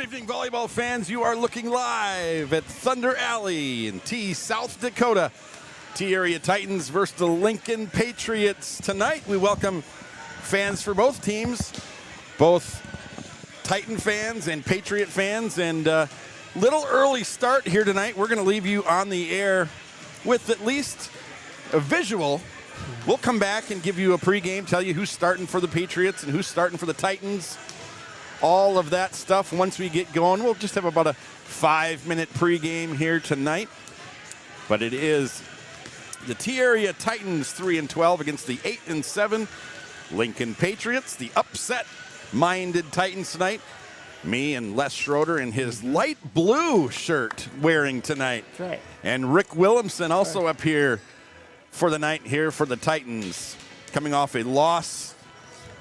evening, volleyball fans. You are looking live at Thunder Alley in South Dakota. T-Area Titans versus the Lincoln Patriots. Tonight, we welcome fans for both teams, both Titan fans and Patriot fans. And little early start here tonight. We're going to leave you on the air with at least a visual. We'll come back and give you a pregame, tell you who's starting for the Patriots and who's starting for the Titans. All of that stuff once we get going. We'll just have about a 5-minute pregame here tonight. But it is the T-Area Titans 3-12 against the 8-7 Lincoln Patriots. The upset-minded Titans tonight. Me and Les Schroeder in his light blue shirt wearing tonight. That's right. And Rick Williamson also up here for the night here for the Titans. Coming off a loss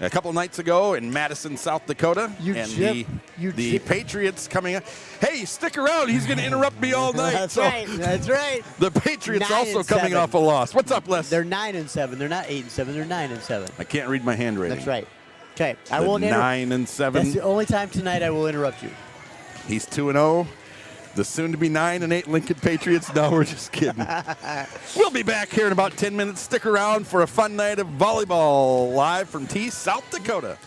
a couple nights ago in Madison, South Dakota. The Patriots coming up. Hey, stick around. He's going to interrupt me all night. That's right. That's right. The Patriots also coming off a loss. What's up, Les? They're 9-7. They're not 8-7. They're 9-7. I can't read my handwriting. That's right. Okay. I won't 9-7. That's the only time tonight I will interrupt you. He's 2-0. The soon-to-be 9-8 Lincoln Patriots. No, we're just kidding. We'll be back here in about 10 minutes. Stick around for a fun night of volleyball live from South Dakota.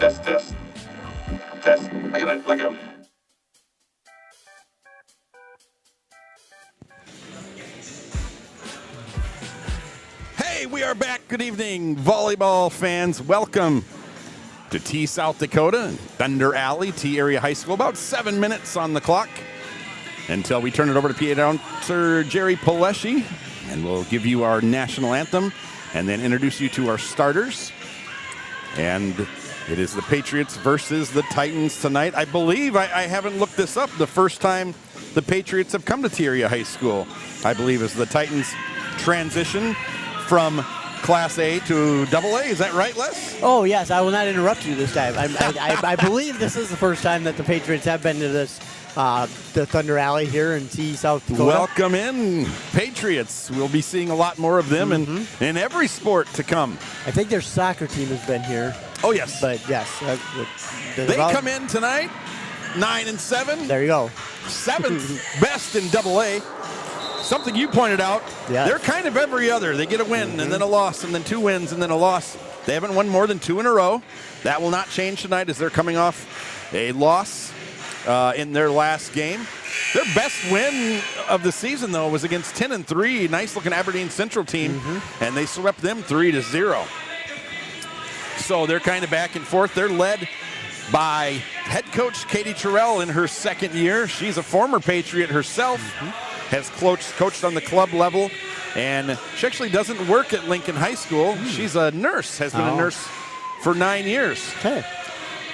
Test. Test. Like a. Hey, we are back. Good evening, volleyball fans. Welcome to T South Dakota, Thunder Alley, T Area High School. About 7 minutes on the clock until we turn it over to PA announcer Jerry Pileshi, and we'll give you our national anthem and then introduce you to our starters. And it is the Patriots versus the Titans tonight. I believe, I haven't looked this up, the first time the Patriots have come to T Area High School, I believe, is the Titans transition from Class A to Double A. Is that right, Les? Oh, yes. I will not interrupt you this time. I believe this is the first time that the Patriots have been to this, the Thunder Alley here in T South Dakota. Welcome in, Patriots. We'll be seeing a lot more of them in every sport to come. I think their soccer team has been here. Oh, yes. But, yes. They come in tonight, 9-7. There you go. 7th best in Double A. Something you pointed out, they're kind of every other. They get a win and then a loss and then 2 wins and then a loss. They haven't won more than 2 in a row. That will not change tonight as they're coming off a loss in their last game. Their best win of the season, though, was against 10-3, nice-looking Aberdeen Central team, and they swept them 3-0. So they're kind of back and forth. They're led by head coach Katie Terrell in her second year. She's a former Patriot herself. Has coached on the club level, and she actually doesn't work at Lincoln High School. She's a nurse, has been a nurse for 9 years. Okay.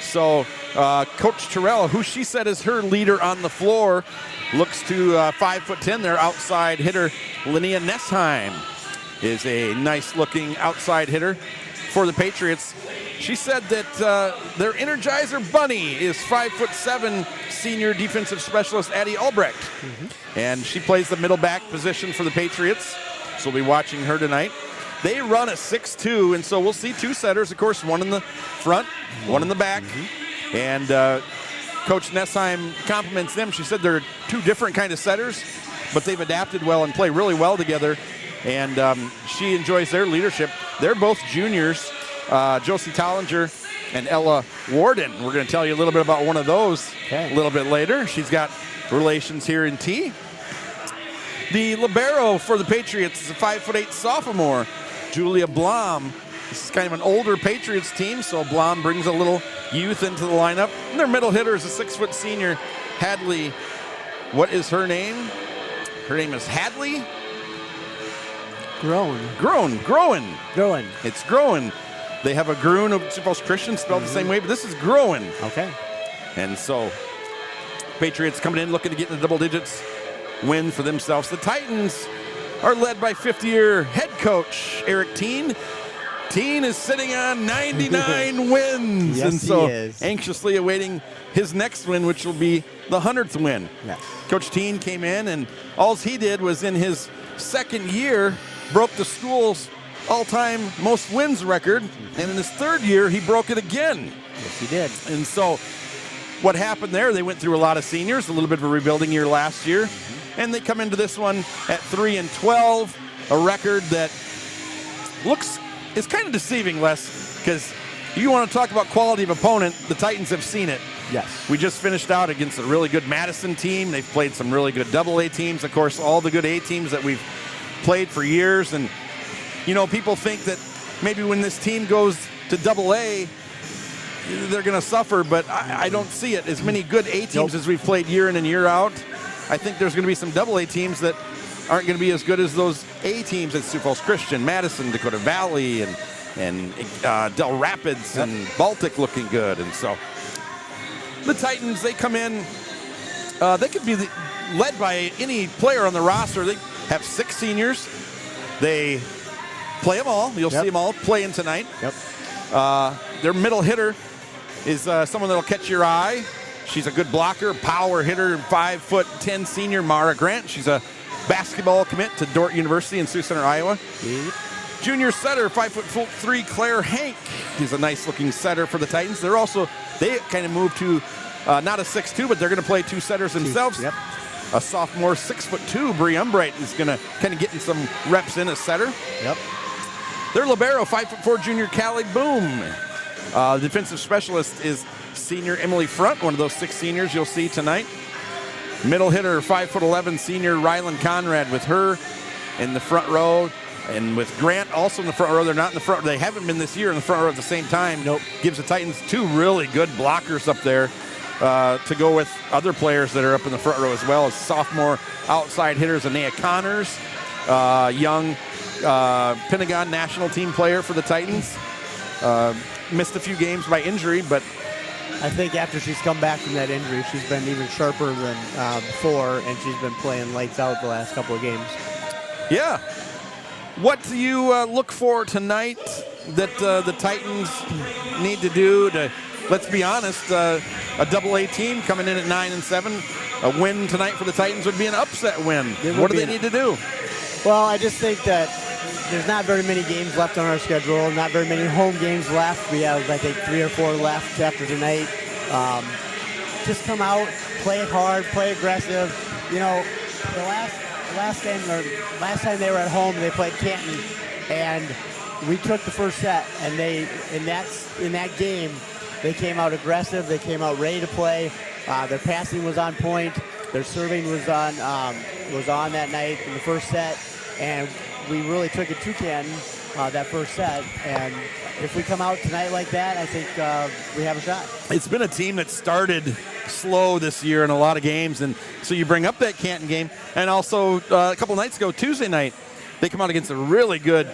So Coach Terrell, who she said is her leader on the floor, looks to 5'10", their outside hitter, Linnea Nessheim, is a nice-looking outside hitter for the Patriots. She said that their Energizer Bunny is 5'7", senior defensive specialist Addie Albrecht. And she plays the middle back position for the Patriots. So we'll be watching her tonight. They run a 6-2, and so we'll see 2 setters, of course, one in the front, one in the back. And Coach Nessheim compliments them. She said they're 2 different kind of setters, but they've adapted well and play really well together. And she enjoys their leadership. They're both juniors, Josie Tollinger and Ella Warden. We're going to tell you a little bit about one of those a little bit later. She's got relations here in T. The libero for the Patriots is a 5'8" sophomore, Julia Blom. This is kind of an older Patriots team, so Blom brings a little youth into the lineup. And their middle hitter is a 6' senior, Hadley. What is her name? Her name is Hadley Groen. It's Groen. They have a Groen of Sioux Falls Christian spelled the same way, but this is Groen. Okay. And so Patriots coming in looking to get in the double digits, win for themselves. The Titans are led by 50-year head coach Eric Teen. Teen is sitting on 99 wins. Yes, and so he is. Anxiously awaiting his next win, which will be the 100th win. Yes. Coach Teen came in, and all he did was in his second year broke the school's all-time most wins record, and in his third year he broke it again. Yes, he did. And so what happened there, they went through a lot of seniors, a little bit of a rebuilding year last year, and they come into this one at 3-12, a record that is kind of deceiving, Les, because you want to talk about quality of opponent, the Titans have seen it. Yes. We just finished out against a really good Madison team. They've played some really good double A teams, of course, all the good A teams that we've played for years. And, you know, people think that maybe when this team goes to double A, they're going to suffer, but I don't see it. As many good A teams as we've played year in and year out, I think there's going to be some double A teams that aren't going to be as good as those A teams at Sioux Falls Christian, Madison, Dakota Valley, and Del Rapids and Baltic looking good. And so the Titans, they come in, they could be led by any player on the roster. They have 6 seniors. They play them all. You'll see them all playing tonight. Their middle hitter is someone that'll catch your eye. She's a good blocker, power hitter, 5'10" senior Mara Grant. She's a basketball commit to Dordt University in Sioux Center, Iowa. Junior setter, 5'3" Claire Hank. She's a nice-looking setter for the Titans. They kind of moved to not a 6'2", but they're going to play 2 setters themselves. A sophomore, 6'2", Bree Umbright is going to kind of get in some reps in a setter. Their libero, 5'4" junior Callie Boom. The defensive specialist is senior Emily Front, one of those 6 seniors you'll see tonight. Middle hitter, 5'11", senior Rylan Conrad with her in the front row. And with Grant also in the front row. They're not in the front. They haven't been this year in the front row at the same time. Nope. Gives the Titans 2 really good blockers up there to go with other players that are up in the front row as well as sophomore outside hitters Anea Connors, young Pentagon national team player for the Titans. Missed a few games by injury, but I think after she's come back from that injury, she's been even sharper than before, and she's been playing lights out the last couple of games. yeah. What do you look for tonight that the Titans need to do to, let's be honest, a AA team coming in at 9-7, a win tonight for the Titans would be an upset win. What do they need to do? Well, I just think that there's not very many games left on our schedule, not very many home games left. We have, I think, 3 or 4 left after tonight. Just come out, play hard, play aggressive. You know, the last time they were at home, they played Canton, and we took the first set, and in that game, they came out aggressive. They came out ready to play. Their passing was on point. Their serving was on that night in the first set, and we really took it to Canton that first set. And if we come out tonight like that, I think we have a shot. It's been a team that started slow this year in a lot of games, and so you bring up that Canton game, and also a couple nights ago, Tuesday night, they come out against a really good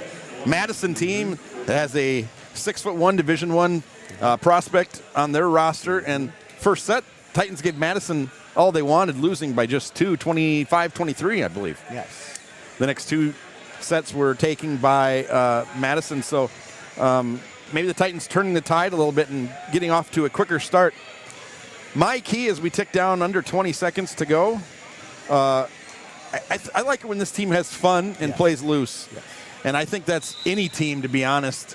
Madison team that has a 6'1" Division I prospect on their roster, and first set, Titans gave Madison all they wanted, losing by just 2, 25-23, I believe. Yes. The next 2 sets were taken by Madison, so maybe the Titans turning the tide a little bit and getting off to a quicker start. My key as we tick down under 20 seconds to go, I like it when this team has fun and plays loose. Yes. And I think that's any team, to be honest.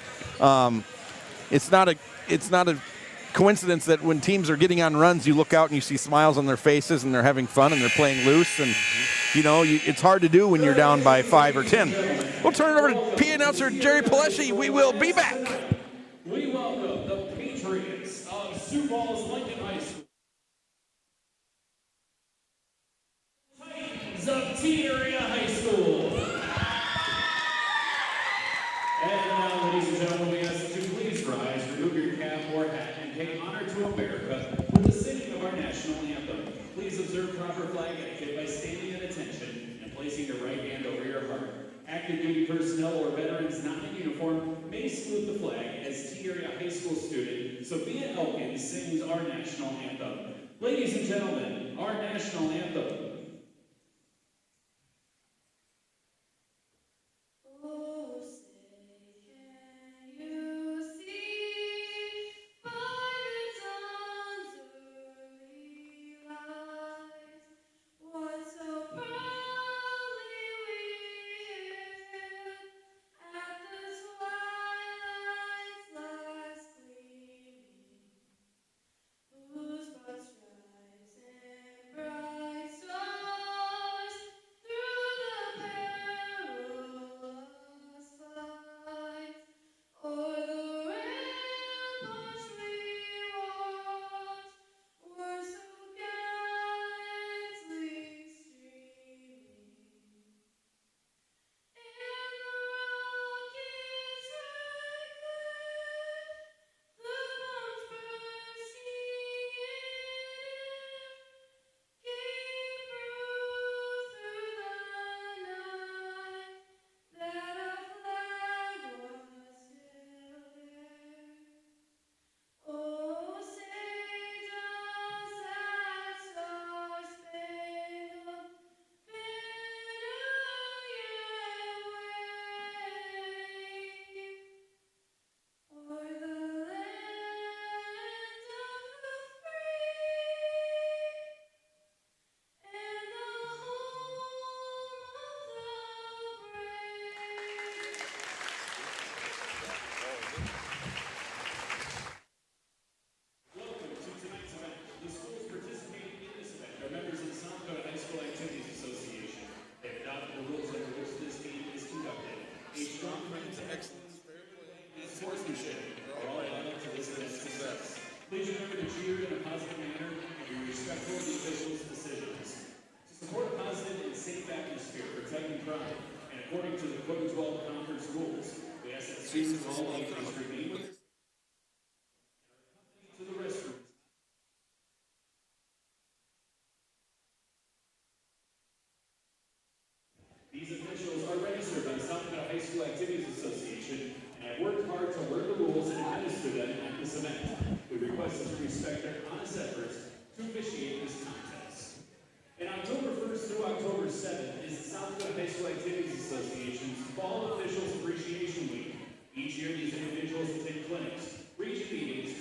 It's not a coincidence that when teams are getting on runs, you look out and you see smiles on their faces and they're having fun and they're playing loose. And, you know, it's hard to do when you're down by 5 or 10. We'll turn it over to PA announcer Jerry Palesci. We will be back. We welcome the Patriots of Sioux Falls Lincoln High School. Titans of T-Area High School. And now, ladies and gentlemen, we ask that you please rise, remove your cap or hat, and pay honor to America with the singing of our national anthem. Please observe proper flag etiquette by standing at attention and placing your right hand over your heart. Active duty personnel or veterans not in uniform may salute the flag as T-Area High School student Sophia Elkins sings our national anthem. Ladies and gentlemen, our national anthem. Please remember to cheer in a positive manner and be respectful of the officials' decisions. To support a positive and safe atmosphere, protecting pride, and according to the Code 12 conference rules, we ask that students of all ages remain with to the restrooms. These officials are registered by the South Dakota High School Activities Association and have worked hard to learn the rules and administer them at this event. We request that you respect their honest efforts to officiate this contest. And October 1st through October 7th is the South Dakota High School Activities Association's Fall Officials Appreciation Week. Each year, these individuals attend clinics, region meetings,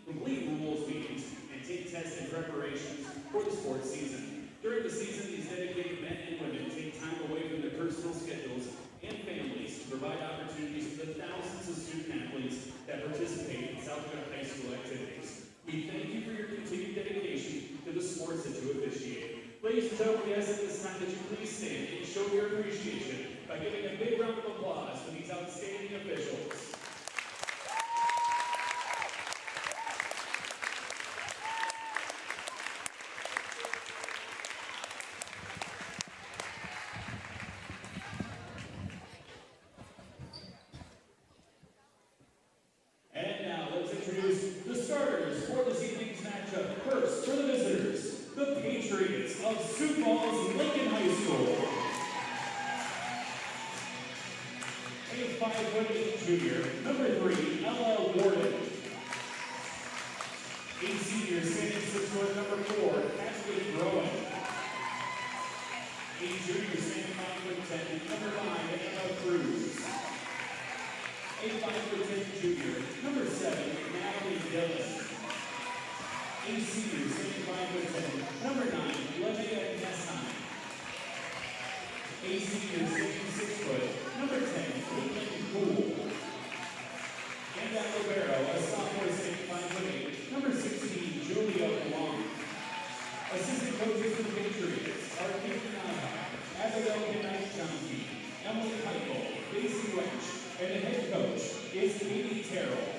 complete rules meetings, and take tests and preparations for the sports season. During the season, these dedicated men and women take time away from their personal schedules and families to provide opportunities for the thousands of student athletes that participate in South Dakota High School activities. We thank you for your continued dedication to the sports that you officiate. Ladies and gentlemen, we ask at this time that you please stand and show your appreciation by giving a big round of applause for these outstanding officials. And now let's introduce the starters for this evening's matchup. First, for the visitors, the Patriots of Sioux Falls Lincoln High School. A 5'8" junior, number 3, L.L. Gordon. A senior, standing 6 foot, number 4, Cassidy Rowan. A junior, standing 5'10", number 9, Emma Cruz. A 5'10" junior, number 7, Natalie Dillon. A senior, standing 5'10", number 9, Levia Nessheim. A senior, standing 6 foot, number 10, Caitlin Poole. And at libero, a sophomore, standing 5'8", number 16, Julia Long. Assistant coaches for the Patriots are Kate Naha, Abigail Knight-Johnson, Emily Heichel, Daisy Wench, and the head coach is Katie Terrell.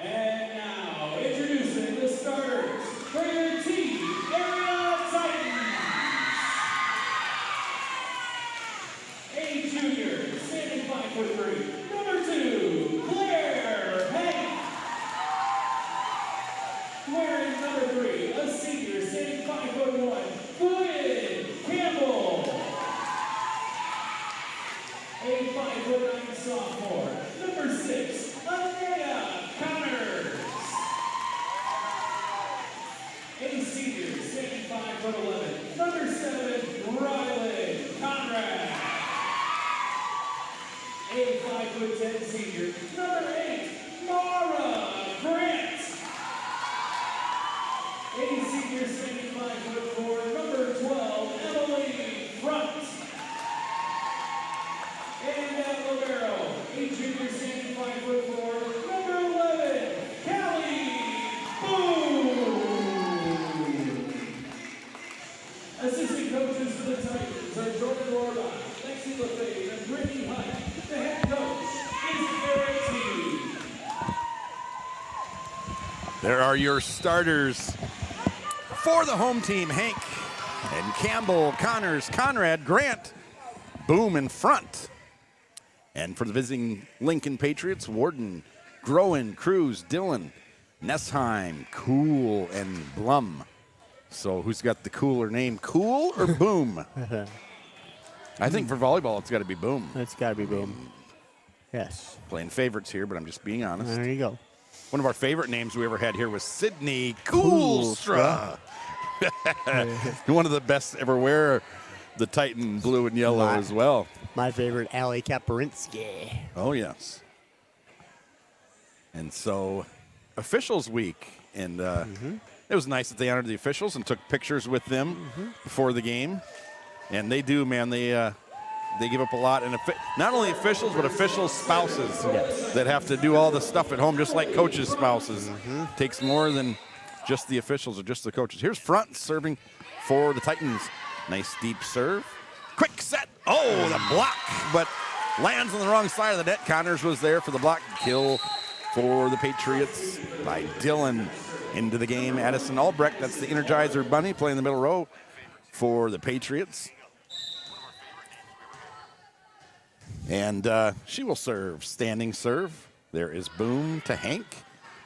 And now, introducing the starters for your team, Area Titans. A junior, standing 5'3", number 2, Claire Hank. Wearing number 3, a senior, standing 5'1", Gwen Campbell. A 5'9" sophomore, number 6, Anaya Connors. A senior, standing 5'11", number 7, Rylan Conrad. A 5'10" senior, number 8, Mara Grant. A senior, standing 5'4", number 12, Emily Front. And at libero, a junior, standing 5'4", number 11, Callie Boone. Assistant coaches for the Titans are Jordan Lorba, Lexi LaFave, and Brittany Hunt. The head coach is Eric T. There are your starters for the home team: Hank and Campbell, Connors, Conrad, Grant, Boom in front. And for the visiting Lincoln Patriots, Warden, Groen, Cruz, Dillon, Nessheim, Cool, and Blum. So who's got the cooler name, Cool or Boom? I think for volleyball, it's got to be Boom. It's got to be Boom. Yes. Playing favorites here, but I'm just being honest. There you go. One of our favorite names we ever had here was Sydney Coolstra. One of the best ever wear the Titan blue and yellow as well. My favorite, Allie Kaperinski. Oh, yes. And so, officials week. And it was nice that they honored the officials and took pictures with them before the game. And they do, man. They give up a lot. And not only officials, but officials' spouses that have to do all the stuff at home, just like coaches' spouses. Takes more than just the officials or just the coaches. Here's Front serving for the Titans. Nice deep serve. Quick set. Oh, the block. But lands on the wrong side of the net. Connors was there for the block. Kill for the Patriots by Dylan. Into the game, Addison Albrecht. That's the Energizer Bunny playing the middle row for the Patriots. And she will serve, standing serve. There is Boom to Hank.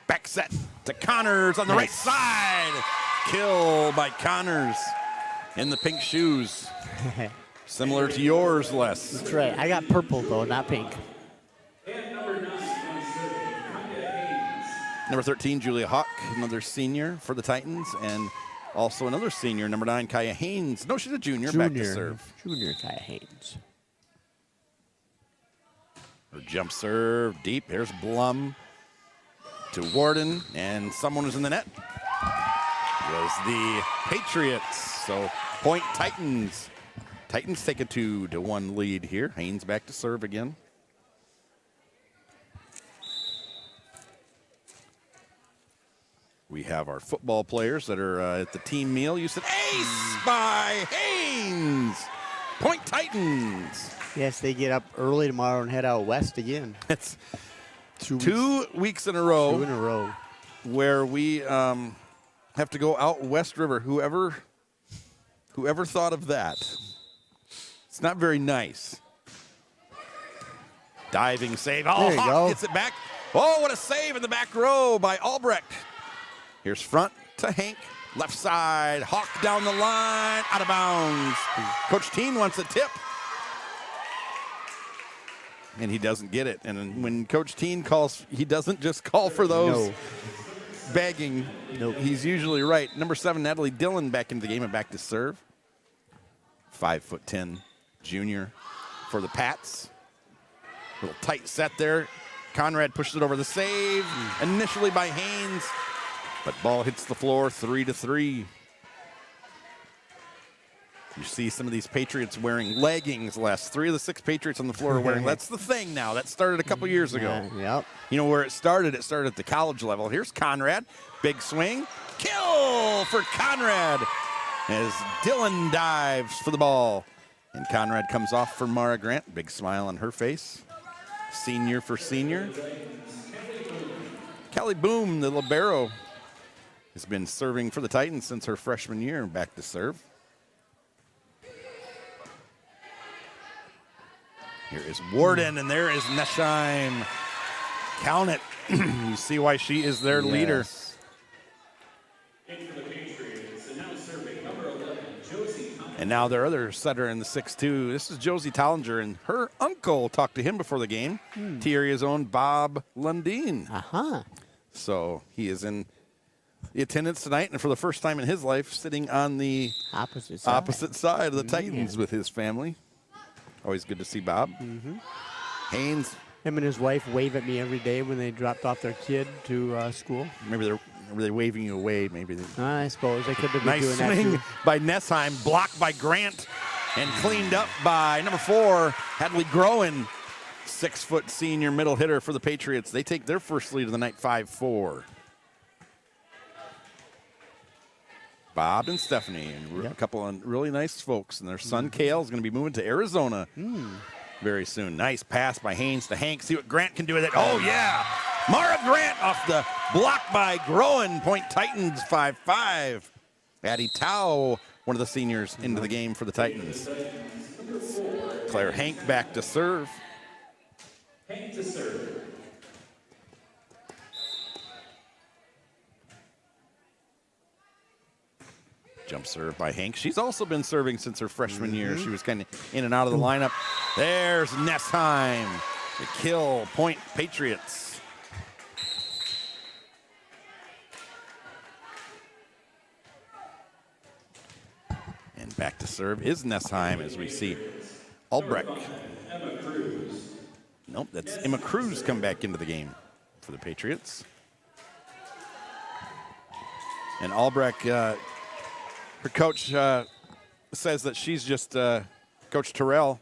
Back set to Connors on the right side. Kill by Connors in the pink shoes. Similar to yours, Les. That's right. I got purple, though, not pink. Number 13, Julia Hawk, another senior for the Titans, and also another senior, number 9, Kaya Haynes. No, she's a junior. Back to serve. Junior Kaya Haynes. Her jump serve deep. Here's Blum to Warden, and someone was in the net. It was the Patriots. So point Titans. Titans take a 2-1 lead here. Haynes back to serve again. We have our football players that are at the team meal. You said ace by Haynes. Point Titans. Yes, they get up early tomorrow and head out west again. It's 2 weeks in a row. 2 in a row. Where we have to go out West River. Whoever thought of that? It's not very nice. Diving save. Oh, There you Hawk go. gets it back. Oh, what a save in the back row by Albrecht. Here's front to Hank. Left side. Hawk down the line. Out of bounds. Coach Teen wants a tip. And he doesn't get it. And when Coach Teen calls, he doesn't just call for those begging. Nope. He's usually right. Number 7, Natalie Dillon back into the game and back to serve. 5'10" junior for the Pats. Little tight set there. Conrad pushes it over the save. Initially by Haynes. But ball hits the floor, 3-3. You see some of these Patriots wearing leggings less. 3 of the 6 Patriots on the floor are wearing. That's the thing now. That started a couple years ago. Yep. You know where it started? It started at the college level. Here's Conrad. Big swing. Kill for Conrad as Dylan dives for the ball. And Conrad comes off for Mara Grant. Big smile on her face. Senior for senior. Kelly Boom, the libero, has been serving for the Titans since her freshman year. Back to serve. Here is Warden, and there is Nesheim. Count it. You see why she is their leader. And now their other setter in the 6'2". This is Josie Tollinger, and her uncle talked to him before the game. T-Area's own Bob Lundeen. So he is in the attendance tonight, and for the first time in his life, sitting on the opposite side of the Titans with his family. Always good to see Bob. Haynes. Him and his wife wave at me every day when they dropped off their kid to school. Maybe they're waving you away. Maybe. I suppose they could have been Nice doing that swing too. by Nessheim, blocked by Grant, and cleaned up by number 4, Hadley Groen, 6-foot senior middle hitter for the Patriots. They take their first lead of the night, 5-4. Bob and Stephanie, and a couple of really nice folks, and their son Kale is going to be moving to Arizona very soon. Nice pass by Haynes to Hank. See what Grant can do with it. Oh, yeah. Mara Grant off the block by Groen. Point Titans, 5-5. Addie Tao, one of the seniors, into the game for the Titans. Claire Hank back to serve. Hank to serve. Jump serve by Hank. She's also been serving since her freshman year. She was kind of in and out of the lineup. There's Nessheim. The kill. Point Patriots. And back to serve is Nessheim as we see Albrecht. Nope, that's Emma Cruz come back into the game for the Patriots. And Albrecht, her coach says that she's just, Coach Terrell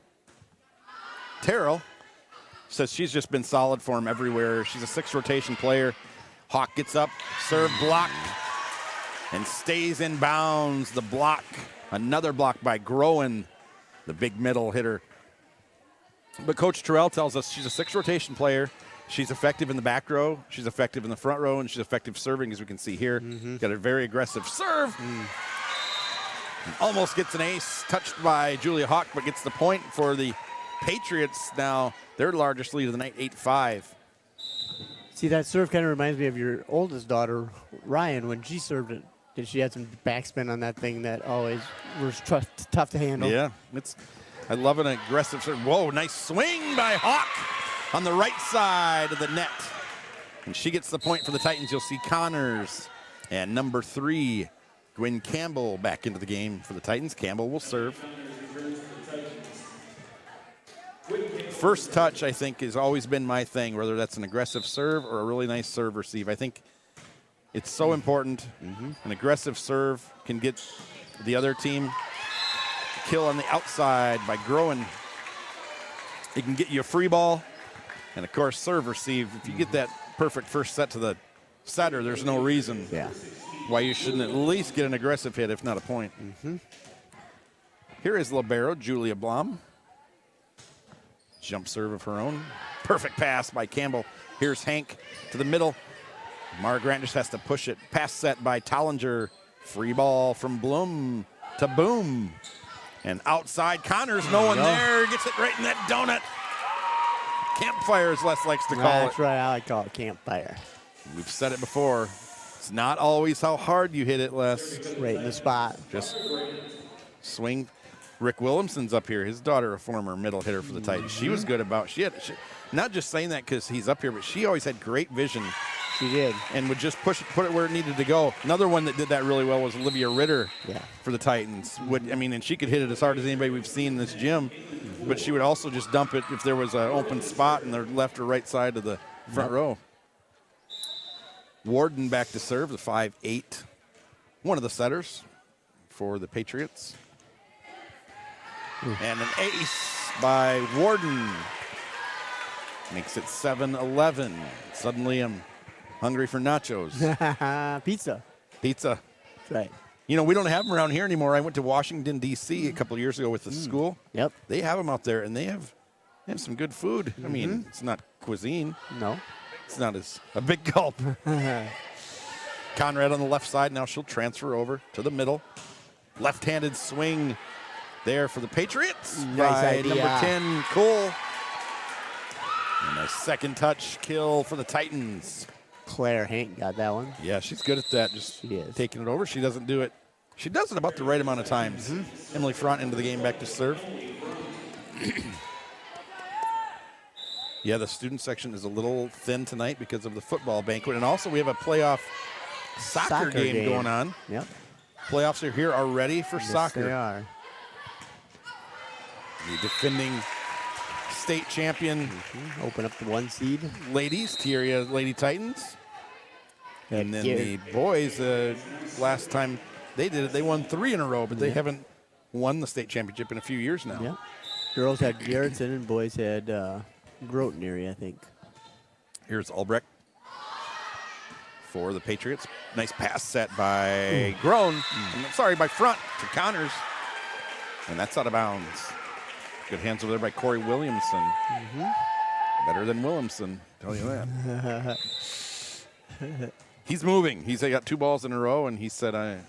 says she's just been solid for him everywhere. She's a 6th rotation player. Hawk gets up, serve blocked, and stays in bounds. The block, another block by Groen, the big middle hitter. But Coach Terrell tells us she's a 6 rotation player. She's effective in the back row. She's effective in the front row, and she's effective serving, as we can see here. Got a very aggressive serve. Almost gets an ace, touched by Julia Hawk, but gets the point for the Patriots. Now their largest lead of the night, 8-5. See, that serve kind of reminds me of your oldest daughter, Ryan, when she served it. And she had some backspin on that thing that always was tough to handle. Yeah, I love an aggressive serve. Whoa, nice swing by Hawk on the right side of the net. And she gets the point for the Titans. You'll see Connors and number 3, Gwen Campbell, back into the game for the Titans. Campbell will serve. First touch, I think, has always been my thing, whether that's an aggressive serve or a really nice serve receive. I think it's so important. An aggressive serve can get the other team kill on the outside by growing. It can get you a free ball. And, of course, serve receive. If you get that perfect first set to the setter, there's no reason why you shouldn't at least get an aggressive hit, if not a point. Here is libero, Julia Blom. Jump serve of her own. Perfect pass by Campbell. Here's Hank to the middle. Mara Grant just has to push it. Pass set by Tollinger. Free ball from Bloom to Boom. And outside, Connors, no one there. Gets it right in that donut. Campfire, as Les likes to call it. That's right, I like to call it campfire. We've said it before. It's not always how hard you hit it, Les. Right in the spot. Just swing. Rick Williamson's up here. His daughter, a former middle hitter for the Titans. She was good about. She not just saying that because he's up here, but she always had great vision. She did. And would just put it where it needed to go. Another one that did that really well was Olivia Ritter for the Titans. And she could hit it as hard as anybody we've seen in this gym, but she would also just dump it if there was an open spot in the left or right side of the front row. Warden back to serve, the 5'8", one of the setters for the Patriots. And an ace by Warden. Makes it 7-11. Suddenly I'm hungry for nachos. Pizza. Pizza. That's right. You know, we don't have them around here anymore. I went to Washington, D.C. a couple of years ago with the school. Yep. They have them out there, and they have some good food. I mean, it's not cuisine. No. It's not a big gulp. Conrad on the left side. Now she'll transfer over to the middle. Left-handed swing there for the Patriots. Nice by idea. number 10, Cole. And a second touch kill for the Titans. Claire Hank got that one. Yeah, she's good at that, just taking it over. She doesn't do it. She does it about the right amount of times. Emily Front into the game, back to serve. Yeah, the student section is a little thin tonight because of the football banquet. And also we have a playoff soccer game going on. Yep. Playoffs are here already for soccer. Yes, they are. The defending state champion Open up the 1 seed. ladies, Tieria Lady Titans. And then Yeah. the boys, last time they did it, they won 3 in a row, but they haven't won the state championship in a few years now. Yep. Girls had Garrettson and boys had Groton area, I think. Here's Albrecht for the Patriots. Nice pass set by Groen. Sorry, by Front to Connors. And that's out of bounds. Good hands over there by Corey Williamson. Better than Williamson, tell you that. He's moving. He's got 2 balls in a row, and he said, I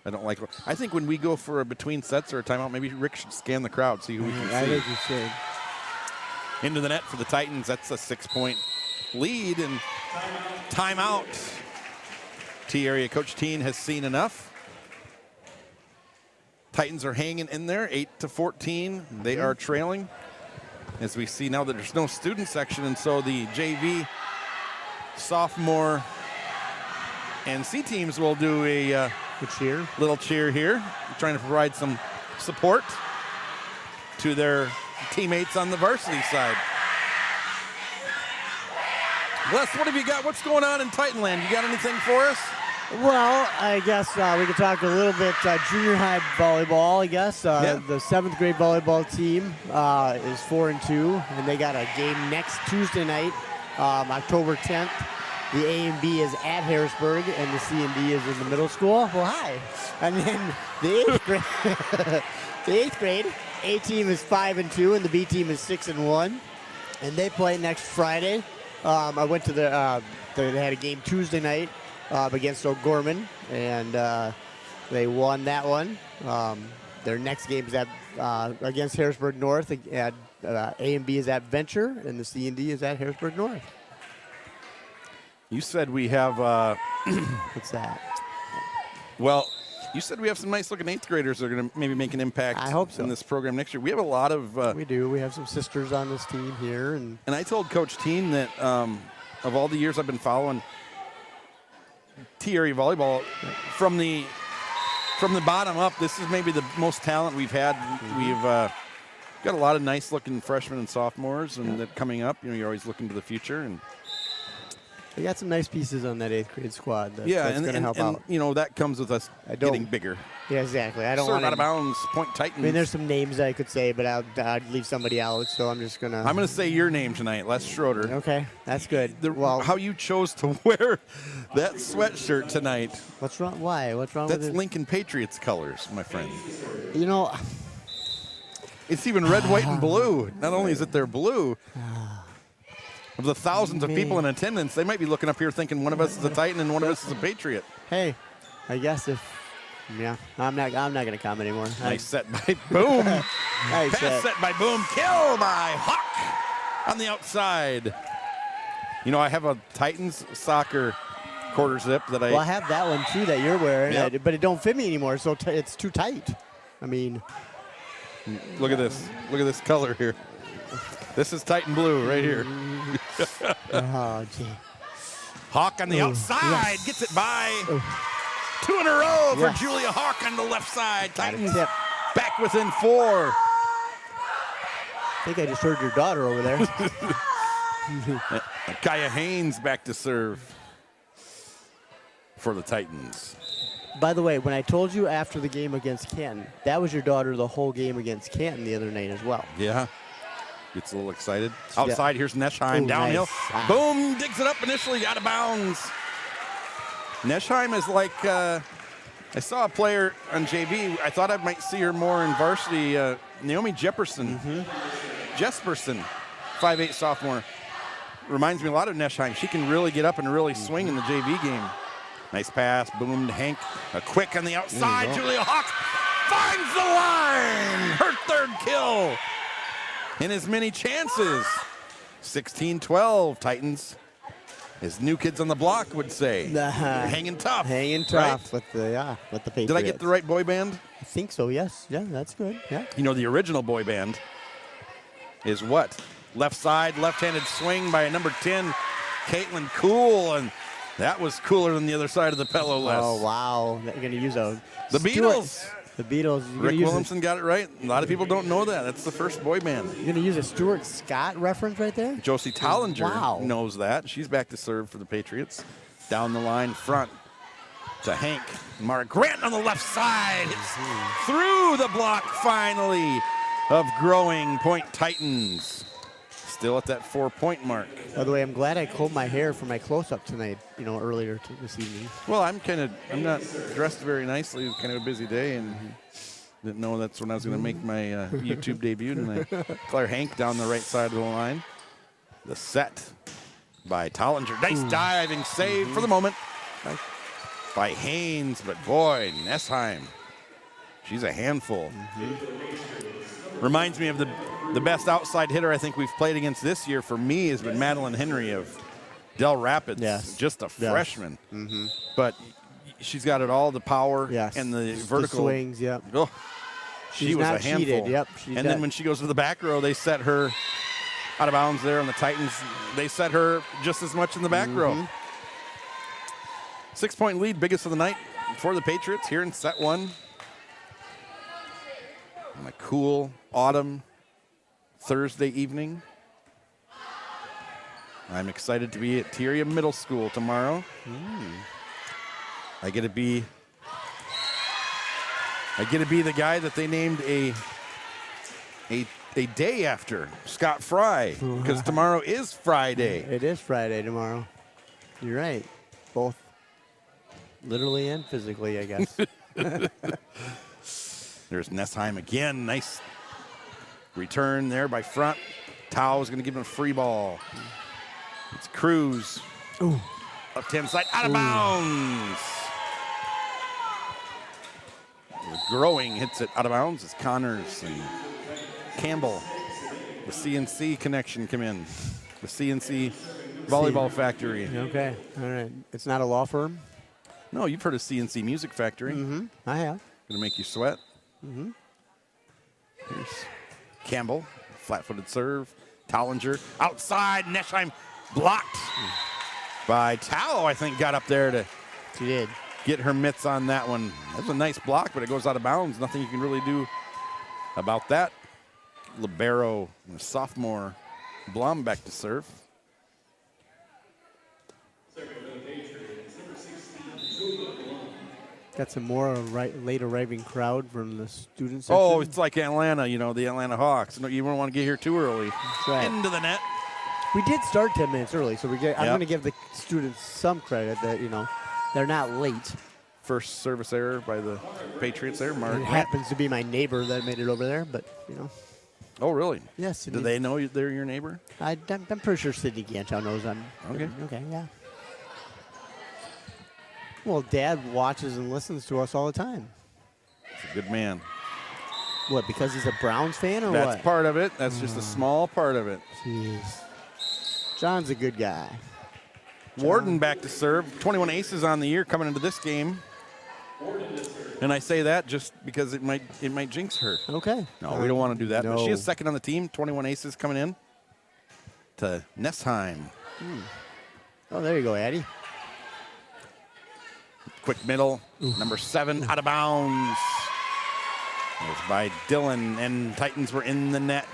don't like it. I think when we go for a between sets or a timeout, maybe Rick should scan the crowd, see who we can see. I think you should. Into the net for the Titans. That's a 6-point lead, and timeout. T-area Coach Teen has seen enough. Titans are hanging in there, 8-14. They are trailing. As we see now that there's no student section, and so the JV, sophomore, and C teams will do a little cheer here, trying to provide some support to their teammates on the varsity side. Les, what have you got? What's going on in Titanland? You got anything for us? Well, I guess we could talk a little bit junior high volleyball, I guess. The 7th grade volleyball team is 4-2, and they got a game next Tuesday night, October 10th. The A and B is at Harrisburg, and the C and D is in the middle school. Well, hi. And then the 8th grade, A team is 5-2 and the B team is 6-1, and they play next Friday. I went to they had a game Tuesday night against O'Gorman, and they won that one. Their next game is at against Harrisburg North. At A and B is at Venture, and the C and D is at Harrisburg North. You said we have. What's that? Well, you said we have some nice looking 8th graders that are going to maybe make an impact. I hope so. In this program next year. We have a lot of. We do. We have some sisters on this team here, and I told Coach Teen that of all the years I've been following T-area volleyball, from the bottom up, this is maybe the most talent we've had. We've got a lot of nice looking freshmen and sophomores, and that coming up. You know, you're always looking to the future, and we got some nice pieces on that 8th grade squad. That's and going to help out. You know, that comes with us getting bigger. Yeah, exactly. I don't Serve want out of bounds, Point Titans. I mean, there's some names I could say, but I'd leave somebody out, so I'm just gonna. I'm gonna say your name tonight, Les Schroeder. Okay, that's good. Well, how you chose to wear that sweatshirt tonight? What's wrong? Why? What's wrong That's with it? Lincoln Patriots colors, my friend. You know, It's even red, white, and blue. Not only is it their blue, of the thousands of people in attendance, they might be looking up here thinking one of us is a Titan and one of us is a Patriot. hey, I guess I'm not gonna comment anymore. Nice set by Boom. Nice Pass set by Boom. Kill by Hawk on the outside. You know, I have a Titans soccer quarter zip that Well, I have that one too that you're wearing, Yep. but it don't fit me anymore, so it's too tight. I mean, Look at this. Look at this color here. This is Titan blue right here. oh gee. Hawk on the outside. yes. Gets it by. 2 in a row for Yes. Julia Hawk on the left side. Got a Titans tip. back within 4. I think I just heard your daughter over there. Kaya Haynes back to serve for the Titans. By the way, when I told you after the game against Canton, that was your daughter the whole game against Canton the other night as well. Yeah. Gets a little excited. Outside, here's Neschheim. Ooh, Downhill. nice. Ah. Boom. Digs it up initially. Out of bounds. Neschheim is like, I saw a player on JV. I thought I might see her more in varsity. Naomi Jesperson. Jesperson, 5'8" sophomore. Reminds me a lot of Neschheim. She can really get up and really swing in the JV game. Nice pass. Boom to Hank. A quick on the outside. Julia Hawk finds the line. Her 3rd kill in as many chances. 16-12 Titans. As new kids on the block would say. They're hanging tough. Hanging right? tough with the Patriots. Did I get the right boy band? I think so. Yes. Yeah, that's good. Yeah. You know, the original boy band is what? Left side, left-handed swing by number 10, Caitlin Cool, and that was cooler than the other side of the pillow, Les. Oh wow! They're gonna use The Beatles. The Beatles. Rick Williamson got it right. A lot of people don't know that. That's the first boy band. You're gonna use a Stuart Scott reference right there. Josie Tollinger Wow. knows that. She's back to serve for the Patriots. Down the line, front to Hank. Mara Grant on the left side. It's through the block, finally, of growing Point Titans. Still at that 4-point mark. By the way, I'm glad I combed my hair for my close-up tonight. You know, earlier this evening. Well, I'm not dressed very nicely. It was kind of a busy day, and didn't know that's when I was going to make my YouTube debut tonight. Claire Hank down the right side of the line. The set by Tollinger. Nice diving save for the moment by Haynes, but boy, Neschheim, she's a handful. Reminds me of the best outside hitter I think we've played against this year for me has been Madeline Henry of Del Rapids. Yes. Just a freshman. But she's got it all, the power and the vertical. The swings, yep. Oh, she She's was not a handful. cheated, yep, And then when she goes to the back row, they set her out of bounds there on the Titans. They set her just as much in the back row. 6-point lead, biggest of the night for the Patriots here in set 1. On a cool autumn Thursday evening. I'm excited to be at T-area Middle School tomorrow. I get to be the guy that they named a day after, Scott Fry, because tomorrow is Friday. It is Friday tomorrow. You're right. Both literally and physically, I guess. There's Neschheim again. Nice Return there by front. Tao is going to give him a free ball. It's Cruz. Ooh. Left-hand side, out of bounds. Growing hits it out of bounds. It's Connors and Campbell. The CNC connection come in. The CNC Volleyball Factory. Okay, all right. It's not a law firm? No, you've heard of CNC Music Factory. Mm-hmm, I have. Gonna make you sweat. Mm-hmm. Here's Campbell, flat-footed serve. Tollinger outside. Neschheim blocked by Tao. I think got up there to She did. get her mitts on that one. That's a nice block, but it goes out of bounds. Nothing you can really do about that. Libero, sophomore, Blum back to serve. Got some more late arriving crowd from the student section. Oh, it's like Atlanta, you know, the Atlanta Hawks. No, you don't want to get here too early. That's right. Into the net. We did start 10 minutes early, so I'm Yep. going to give the students some credit that, they're not late. First service error by the Patriots there. Mark. It happens to be my neighbor that made it over there, but, Oh, really? yes. Do they know they're your neighbor? I'm pretty sure Sidney Ganchow knows I'm. Okay. Okay, yeah. Well, Dad watches and listens to us all the time. He's a good man. What, because he's a Browns fan or That's what? part of it. That's just a small part of it. Jeez. John's a good guy. Warden back to serve. 21 aces on the year coming into this game. And I say that just because it might jinx her. Okay. No, we don't want to do that. But she no. is second on the team. 21 aces coming in to Neschheim. Oh, there you go, Addie. Quick middle. Number 7 out of bounds. It was by Dylan, and Titans were in the net.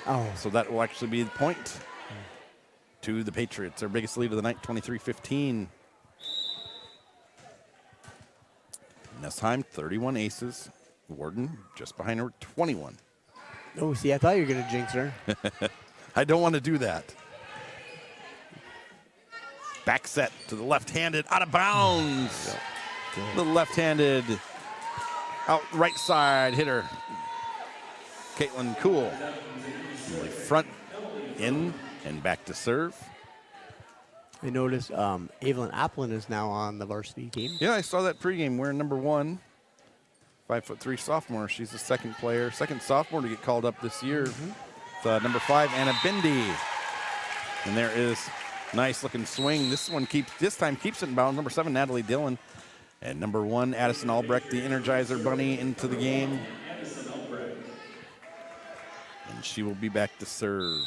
Oh. So that will actually be the point to the Patriots. Their biggest lead of the night, 23-15. Neschheim, 31 aces. Warden just behind her, 21. Oh, see, I thought you were going to jinx her. I don't want to do that. Back set to the left-handed, out of bounds. The left-handed out right side hitter. Caitlin Cool. Front, in, and back to serve. I noticed Evelyn Applin is now on the varsity team. Yeah, I saw that pregame wearing number 1. 5'3" sophomore. She's the second sophomore to get called up this year. Number 5, Anna Bindi. And there is nice looking swing. This time keeps it in bounds. Number 7, Natalie Dillon. And number 1, Addison Albrecht, the Energizer Bunny, into the game. And she will be back to serve.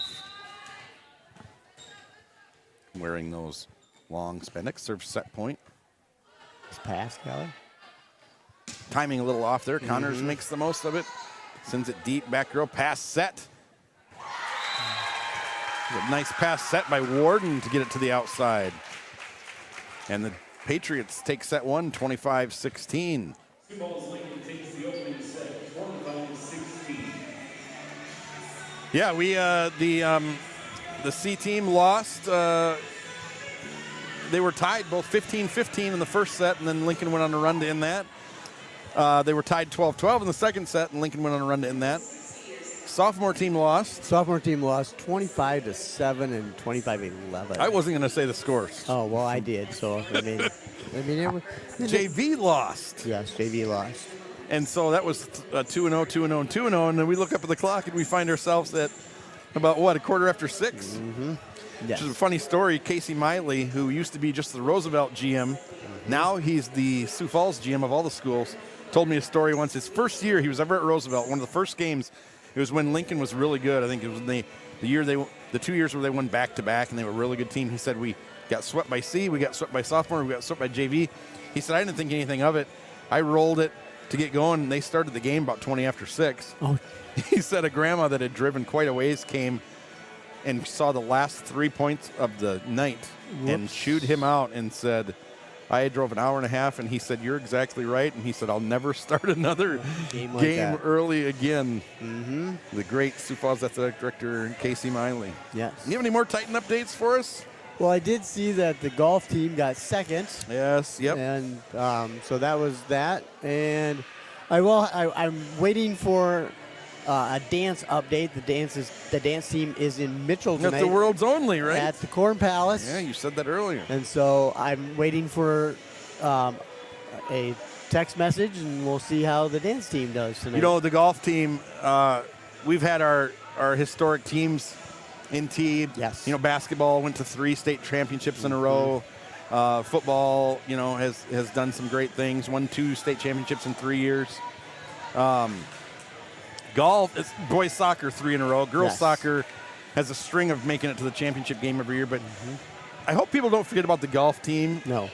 Wearing those long spandex. Serve set point. It's pass, Kelly. Timing a little off there. Connors makes the most of it. Sends it deep. Back row pass set. A nice pass set by Warden to get it to the outside. And the Patriots take set 1, 25-16. Sioux Falls Lincoln takes the opening set, 25-16. Yeah, the C team lost. They were tied both 15-15 in the first set, and then Lincoln went on a run to end that. They were tied 12-12 in the second set, and Lincoln went on a run to end that. Sophomore team lost. Sophomore team lost 25-7 and 25-11. I wasn't going to say the scores. Oh, well, I did. So, I mean it was. JV lost. Yes, JV lost. And so that was 2-0, 2-0, and 2-0. And then we look up at the clock and we find ourselves at about, a quarter after 6? Yes. Which is a funny story. Casey Miley, who used to be just the Roosevelt GM, now he's the Sioux Falls GM of all the schools, told me a story once. His first year he was ever at Roosevelt, one of the first games, it was when Lincoln was really good. I think it was the 2 years where they won back-to-back, and they were a really good team. He said, we got swept by C, we got swept by sophomore, we got swept by JV. He said, I didn't think anything of it. I rolled it to get going, and they started the game about 20 after 6. Oh. He said a grandma that had driven quite a ways came and saw the last 3 points of the night and chewed him out and said, I drove an hour and a half, and he said, you're exactly right. And he said, I'll never start another game early again. The great Sioux Falls Athletic Director, Casey Miley. Yes. You have any more Titan updates for us? Well, I did see that the golf team got second. Yes, yep. And so that was that. And I'm waiting for a dance update. The dance team is in Mitchell tonight. At the world's only, right? At the Corn Palace. Yeah, you said that earlier. And so I'm waiting for a text message, and we'll see how the dance team does tonight. You know, the golf team, we've had our historic teams in T. Yes. You know, basketball went to 3 state championships in a row. Football, you know, has done some great things. Won 2 state championships in 3 years. Golf, it's boys soccer 3 in a row. Girls soccer has a string of making it to the championship game every year. But I hope people don't forget about the golf team. No.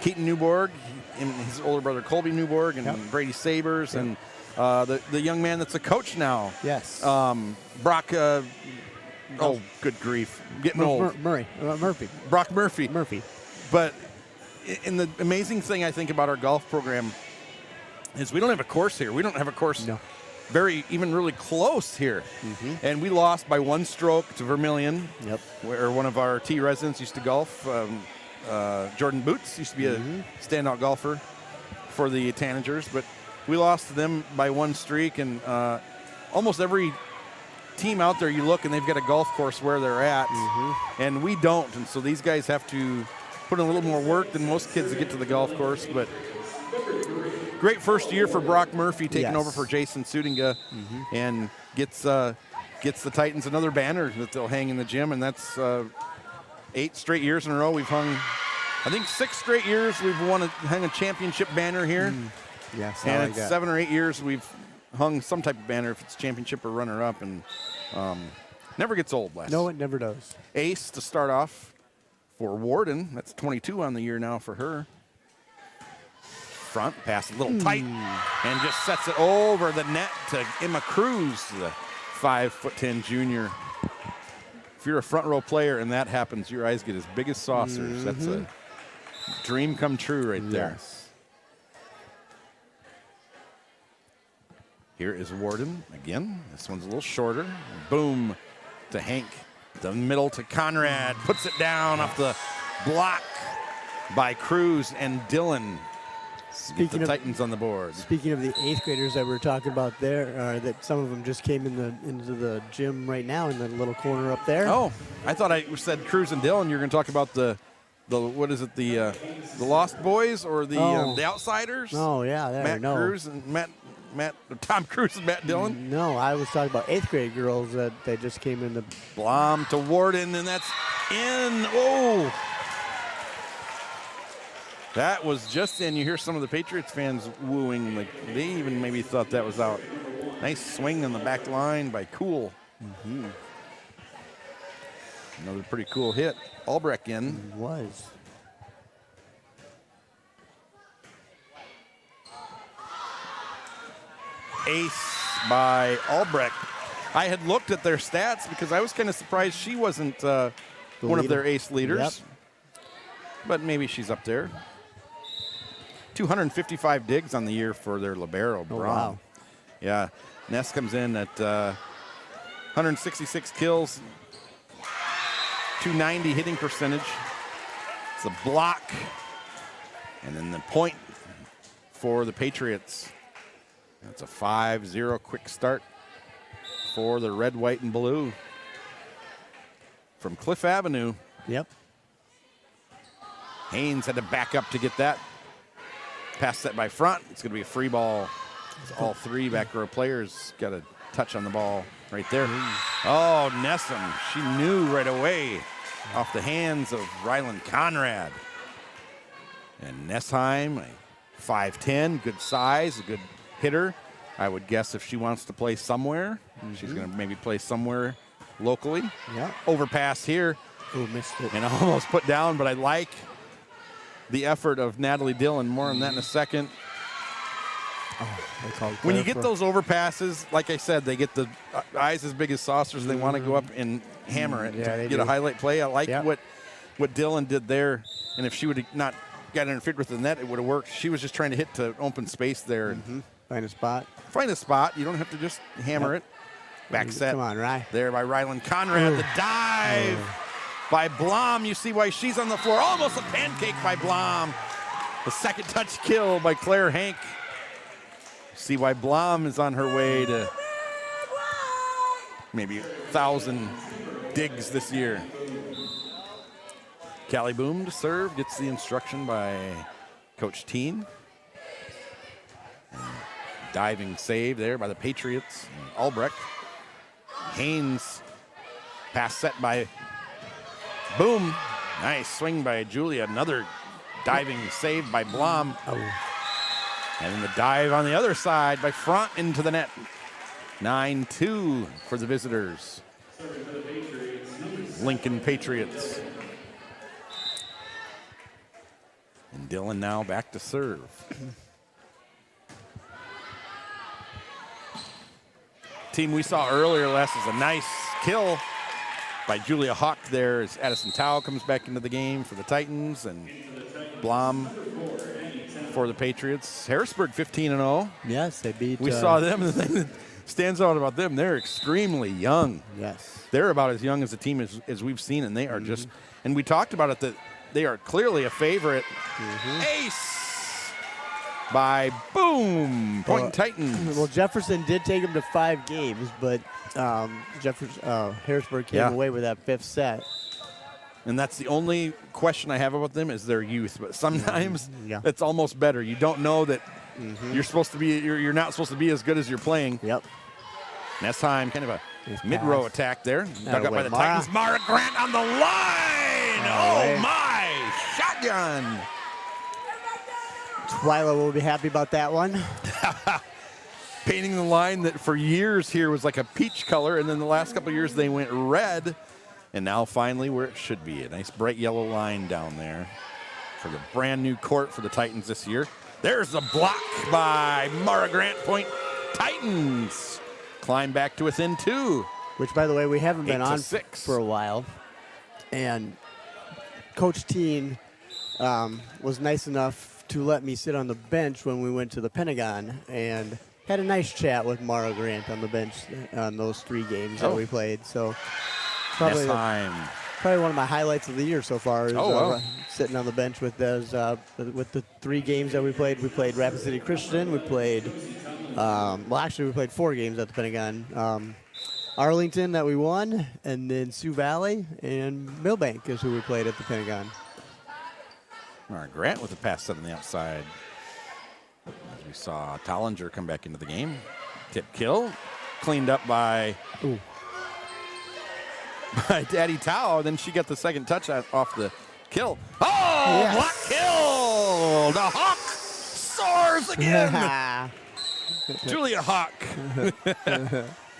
Keaton Newborg and his older brother Colby Newborg and Brady Sabers and the young man that's a coach now. Yes. Brock. Oh, good grief! Getting old. Murphy. Brock Murphy. Murphy. But and the amazing thing I think about our golf program is we don't have a course here. We don't have a course even really close here. And we lost by 1 stroke to Vermilion. Yep. Where one of our T residents used to golf. Jordan Boots used to be a standout golfer for the Tanagers, but we lost to them by 1 streak, and almost every team out there you look and they've got a golf course where they're at, and we don't, and so these guys have to put in a little more work than most kids to get to the golf course. But great first year for Brock Murphy taking over for Jason Sudinga, and gets the Titans another banner that they'll hang in the gym, and that's 8 straight years in a row we've hung. I think 6 straight years we've hung a championship banner here. Yes, and it's 7 or 8 years we've hung some type of banner, if it's championship or runner-up, and never gets old, Les. No, it never does. Ace to start off for Warden. That's 22 on the year now for her. Front pass a little tight, and just sets it over the net to Emma Cruz, the 5'10" junior. If you're a front row player and that happens, your eyes get as big as saucers. That's a dream come true right there. Yes. Here is Warden again. This one's a little shorter. Boom to Hank. The middle to Conrad. Puts it down off the block by Cruz and Dylan. Speaking of Titans on the board. Speaking of the 8th graders that we were talking about there, that some of them just came into the gym right now in the little corner up there. Oh, I thought I said Cruz and Dylan. You're going to talk about the what is it, the Lost Boys or the Outsiders? Oh yeah, there. Cruz and Tom Cruise and Matt Dillon? No, I was talking about 8th grade girls that they just came in. Blom to Warden, and that's in. Oh! That was just in. You hear some of the Patriots fans wooing. Like they even maybe thought that was out. Nice swing on the back line by Cool. Another pretty cool hit. Albrecht in. It was. Ace by Albrecht. I had looked at their stats because I was kind of surprised she wasn't one of their ace leaders. But maybe she's up there. 255 digs on the year for their libero, Braun. Wow. Yeah. Ness comes in at 166 kills, 290 hitting percentage. It's a block. And then the point for the Patriots. That's a 5-0 quick start for the red, white, and blue from Cliff Avenue. Yep. Haynes had to back up to get that. Pass set by front. It's going to be a free ball. All 3 back row players got a touch on the ball right there. Oh, Nessum. She knew right away off the hands of Ryland Conrad. And Nessheim, 5'10", good size, a good hitter. I would guess if she wants to play somewhere, she's going to maybe play somewhere locally. Yeah. Overpass here. Oh, missed it. And almost put down, but I like the effort of Natalie Dillon. More on that in a second. When you get those overpasses, like I said, they get the eyes as big as saucers. They want to go up and hammer it to get a highlight play. I like what Dillon did there. And if she would have not got interfered with the net, it would have worked. She was just trying to hit to open space there. Find a spot. Find a spot. You don't have to just hammer it. Back set. Come on, Rye. There by Ryland Conrad. The dive by Blom. You see why she's on the floor. Almost a pancake by Blom. The second touch kill by Claire Hank. See why Blom is on her way to maybe 1,000 digs this year. Callie Boom to serve, gets the instruction by Coach Teen. Diving save there by the Patriots. Albrecht. Haynes, pass set by Boom. Nice swing by Julia. Another diving save by Blom. Oh. And then the dive on the other side by Front into the net. 9-2 for the visitors. Lincoln Patriots. And Dylan now back to serve. Team we saw earlier last is a nice kill by Julia Hawk there as Addison Tao comes back into the game for the Titans, and Blom for the Patriots. Harrisburg 15-0. Yes, they beat. We saw them. The thing that stands out about them, they're extremely young. Yes. They're about as young as a team as we've seen, and they are just, and we talked about it, that they are clearly a favorite. Ace by Boom, Point Titans. Well, Jefferson did take him to 5 games, but Harrisburg came away with that 5th set. And that's the only question I have about them is their youth. But sometimes it's almost better. You don't know that you're supposed to be, you're not supposed to be as good as you're playing. Yep. Next kind of a mid-row attack there. Dug up by the Titans. Mara Grant on the line. Oh, my. Shotgun. Twyla will be happy about that one. Painting the line that for years here was like a peach color, and then the last couple of years they went red, and now finally where it should be. A nice bright yellow line down there for the brand new court for the Titans this year. There's a block by Mara Grant. Point Titans climb back to within 2. Which, by the way, we haven't been on 6 for a while. And Coach Teen was nice enough to let me sit on the bench when we went to the Pentagon and had a nice chat with Mara Grant on the bench on those 3 games that we played. So probably one of my highlights of the year so far is sitting on the bench with those with the 3 games that we played. We played Rapid City Christian. We played we played 4 games at the Pentagon. Arlington that we won, and then Sioux Valley and Millbank is who we played at the Pentagon. Mara Grant with a pass set on the outside. As we saw Tollinger come back into the game. Tip kill. Cleaned up by Daddy Tao. Then she got the second touch off the kill. Oh, yes. Block kill! The Hawk soars again. Julia Hawk.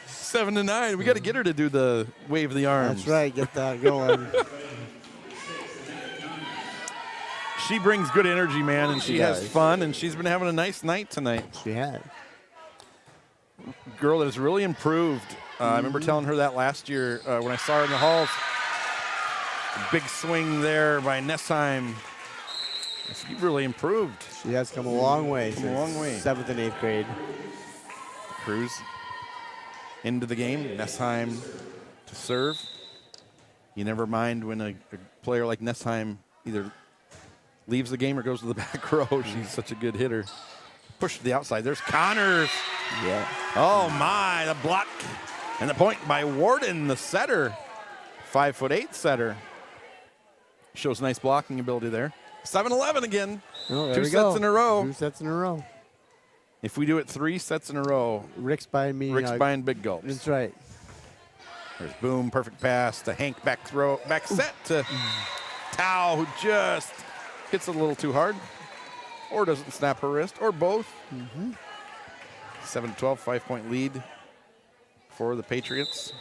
7-9. We got to get her to do the wave of the arms. That's right. Get that going. She brings good energy, man, and she has fun, and she's been having a nice night tonight. She had. Girl that has really improved. I remember telling her that last year when I saw her in the halls. A big swing there by Nessheim. She really improved. She has come a long way. Come a long way. 7th and 8th grade. Cruz into the game. Nessheim to serve. You never mind when a player like Nessheim either leaves the game or goes to the back row. She's such a good hitter. Push to the outside. There's Connors. Yeah. Oh, my. The block and the point by Warden, the setter. 5'8" setter. Shows nice blocking ability there. 7-11 again. Oh, 2 sets in a row. 2 sets in a row. If we do it 3 sets in a row, Rick's buying me. Rick's buying big gulps. That's right. There's Boom, perfect pass to Hank, back set to Tao, who just hits it a little too hard, or doesn't snap her wrist, or both. 7-12, 5-point lead for the Patriots.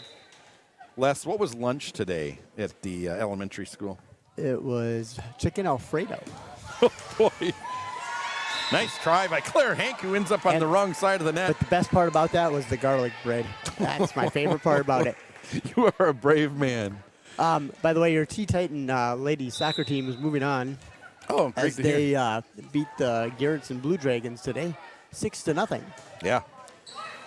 Les, what was lunch today at the elementary school? It was chicken Alfredo. Oh, boy. Nice try by Claire Hank, who ends up on the wrong side of the net. But the best part about that was the garlic bread. That's my favorite part about it. You are a brave man. By the way, your T-Titan ladies soccer team is moving on. Oh, great as to they hear. Beat the Garrettson Blue Dragons today, 6-0. Yeah.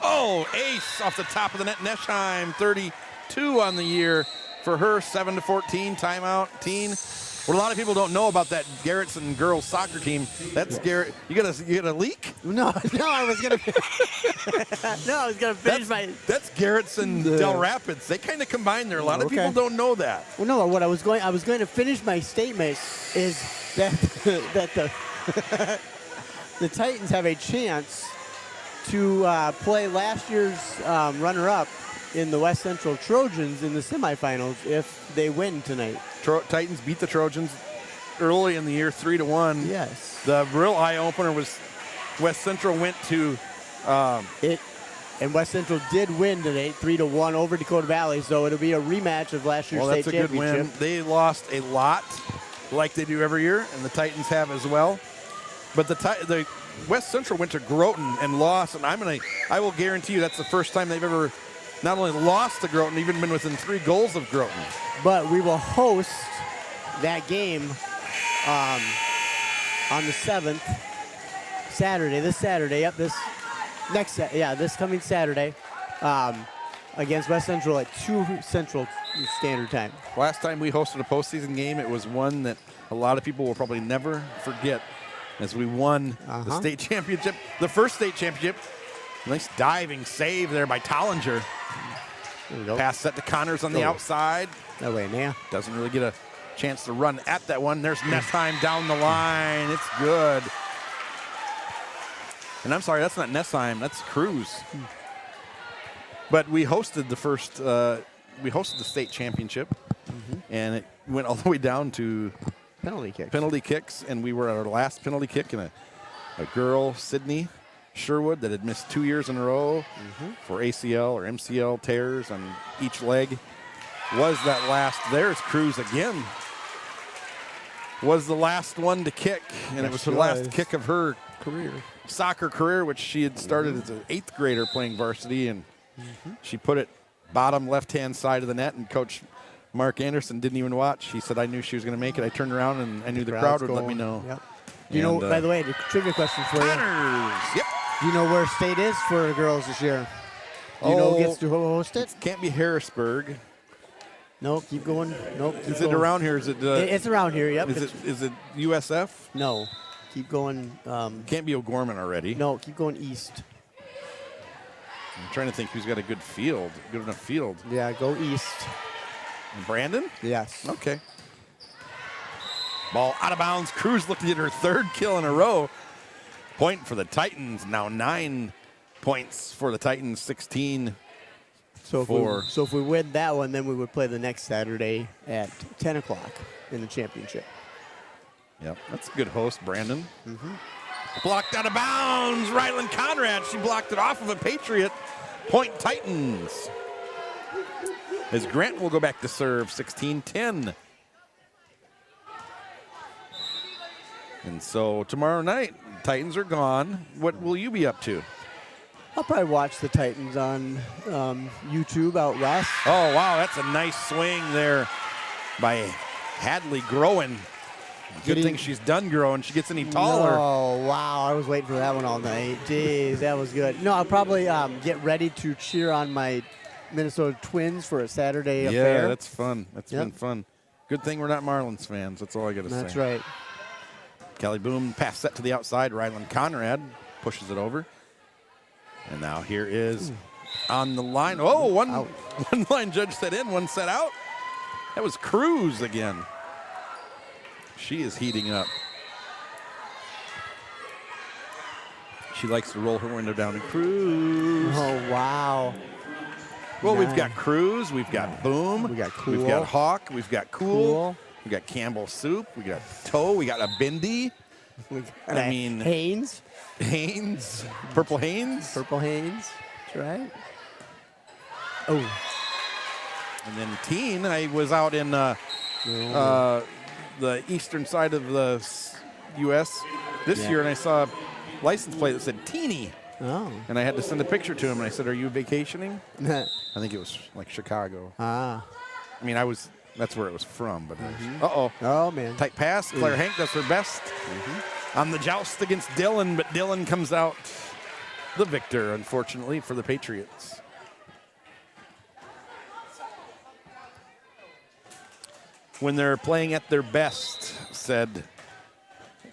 Oh, ace off the top of the net. Nessheim, 32 on the year for her, 7-14. Timeout. Teen What a lot of people don't know about that Garrettson girls soccer team, that's Garrett. You got a leak? No, I was gonna. No, I was gonna finish That's Garrettson Del Rapids. They kind of combine there. A lot of people don't know that. Well, no, what I was going to finish my statement is that that the Titans have a chance to play last year's runner-up in the West Central Trojans in the semifinals if they win tonight. Titans beat the Trojans early in the year 3-1. Yes. The real eye-opener was West Central went to and West Central did win today 3-1 over Dakota Valley, so it'll be a rematch of last year's state championship. Well, that's a good win. They lost a lot like they do every year, and the Titans have as well. But the West Central went to Groton and lost, and I will guarantee you that's the first time they've ever not only lost to Groton, even been within 3 goals of Groton. But we will host that game on the 7th, this coming Saturday against West Central at 2 Central Standard Time. Last time we hosted a postseason game, it was one that a lot of people will probably never forget as we won the state championship, the first state championship. Nice diving save there by Tollinger. There we go. Pass set to Connors on the outside. That way, man. Doesn't really get a chance to run at that one. There's Nessheim down the line. It's good. And I'm sorry, that's not Nessheim. That's Cruz. But we hosted we hosted the state championship, and it went all the way down to penalty kicks, and we were at our last penalty kick, and a girl, Sydney Sherwood, that had missed 2 years in a row for ACL or MCL tears on each leg, was that last. There's Cruz again. Was the last one to kick, and it was the last kick of her soccer career, which she had started as an 8th grader playing varsity, and she put it bottom left-hand side of the net, and Coach Mark Anderson didn't even watch. He said, I knew she was going to make it. I turned around, and I knew the crowd would let me know. Yep. You know, by the way, the trivia question for you. Yep. Do you know where state is for the girls this year? Do you know who gets to host it? Can't be Harrisburg. No, keep going. Nope. Is it around here? Is it? It's around here. Yep. Is it USF? No. Keep going. Can't be O'Gorman already. No, keep going east. I'm trying to think who's got a good enough field. Yeah, go east. Brandon? Yes. Okay. Ball out of bounds. Cruz looking at her 3rd kill in a row. Point for the Titans. Now 9 points for the Titans. 16. So if we win that one, then we would play the next Saturday at 10 o'clock in the championship. Yep, that's a good host, Brandon. Blocked out of bounds. Ryland Conrad. She blocked it off of a Patriot. Point Titans. As Grant will go back to serve. 16-10. And so tomorrow night, Titans are gone. What will you be up to? I'll probably watch the Titans on YouTube out west. Oh, wow, that's a nice swing there by Hadley growing. Good thing she's done growing. She gets any taller. Oh, wow, I was waiting for that one all night. Jeez, that was good. No, I'll probably get ready to cheer on my Minnesota Twins for a Saturday affair. Yeah, that's fun. That's been fun. Good thing we're not Marlins fans. That's all I got to say. That's right. Kelly Boom pass set to the outside. Ryland Conrad pushes it over. And now here is on the line. Oh, one line judge set in, one set out. That was Cruz again. She is heating up. She likes to roll her window down to Cruz. Oh, wow. Well, we've got Cruz, we've got Boom, we got Cool, we've got Hawk, we've got Cool. We got Campbell Soup. We got Toe. We got a Bindi. Haynes. Purple Haynes. That's right. Oh. And then Teen. I was out in the eastern side of the U.S. this year, and I saw a license plate that said Teeny. Oh. And I had to send a picture to him, and I said, "Are you vacationing?" I think it was like Chicago. Ah. I mean, that's where it was from, but uh-oh. Oh, man. Tight pass. Claire Hank does her best on the joust against Dillon, but Dillon comes out the victor, unfortunately, for the Patriots. when they're playing at their best, said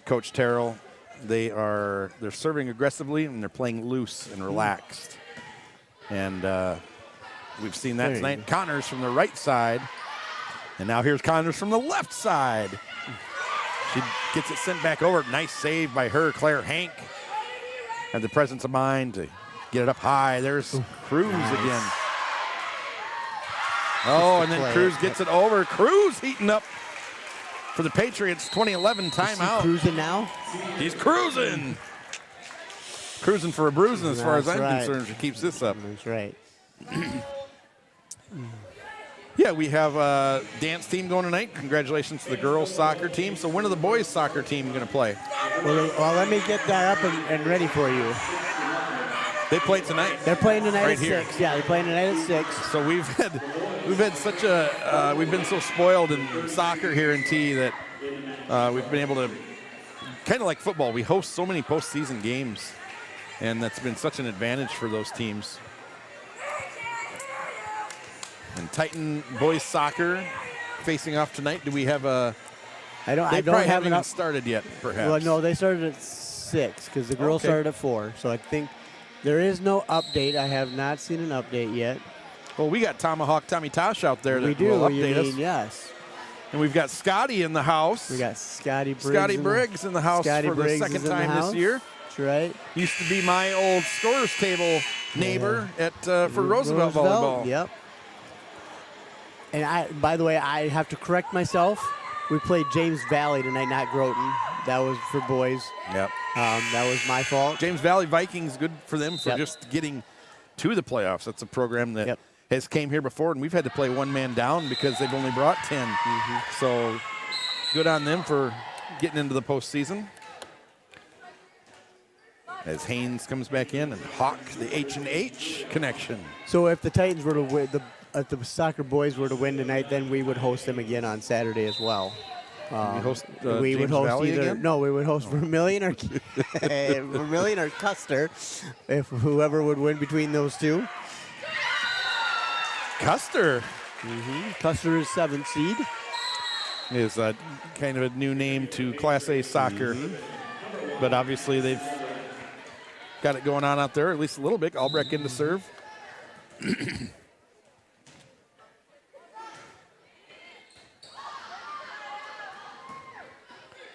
Coach Terrell. They're serving aggressively and they're playing loose and relaxed. And we've seen that tonight. Connors from the right side. And now here's Connors from the left side. She gets it sent back over. Nice save by her, Claire Hank. Had the presence of mind to get it up high. There's Cruz again. Oh, and then Cruz gets it over. Cruz heating up for the Patriots. 2011 timeout. Cruising now? He's cruising. Cruising for a bruising as far as I'm concerned. If he keeps this up. That's right. Yeah, we have a dance team going tonight. Congratulations to the girls soccer team. So when are the boys soccer team going to play? Well, let me get that up and ready for you. They play tonight. They're playing tonight right at here. 6. Yeah, they're playing tonight at 6. So we've had such a we've been so spoiled in soccer here in T that we've been able to, kind of like football, we host so many postseason games, and that's been such an advantage for those teams. And Titan boys soccer facing off tonight. Do we have a? I don't Haven't have even enough. started yet, perhaps. Well, no, they started at 6 because the girls started at 4. So I think there is no update. I have not seen an update yet. Well, we got Tomahawk Tommy Tosh out there We that do. will You update mean, us. yes. And we've got Scotty in the house. We got Scotty Briggs. In the house Scotty for the Briggs second is in the time this house. year. That's right. Used to be my old scorers table neighbor at for Roosevelt Volleyball. Yep. And by the way, I have to correct myself. We played James Valley tonight, not Groton. That was for boys. Yep. That was my fault. James Valley Vikings, good for them for Yep. just getting to the playoffs. That's a program that Yep. has came here before, and we've had to play one man down because they've only brought 10. So good on them for getting into the postseason. As Haynes comes back in, and Hawk, the H&H connection. So if the Titans were to win, if the soccer boys were to win tonight, then we would host them again on Saturday as well. We host we James would host Valley either again? no, we would host Vermilion or Vermilion or Custer, if whoever would win between those two. Custer Custer is 7th seed. is kind of a new name to Class A soccer. But obviously they've got it going on out there, at least a little bit. Albrecht in to serve.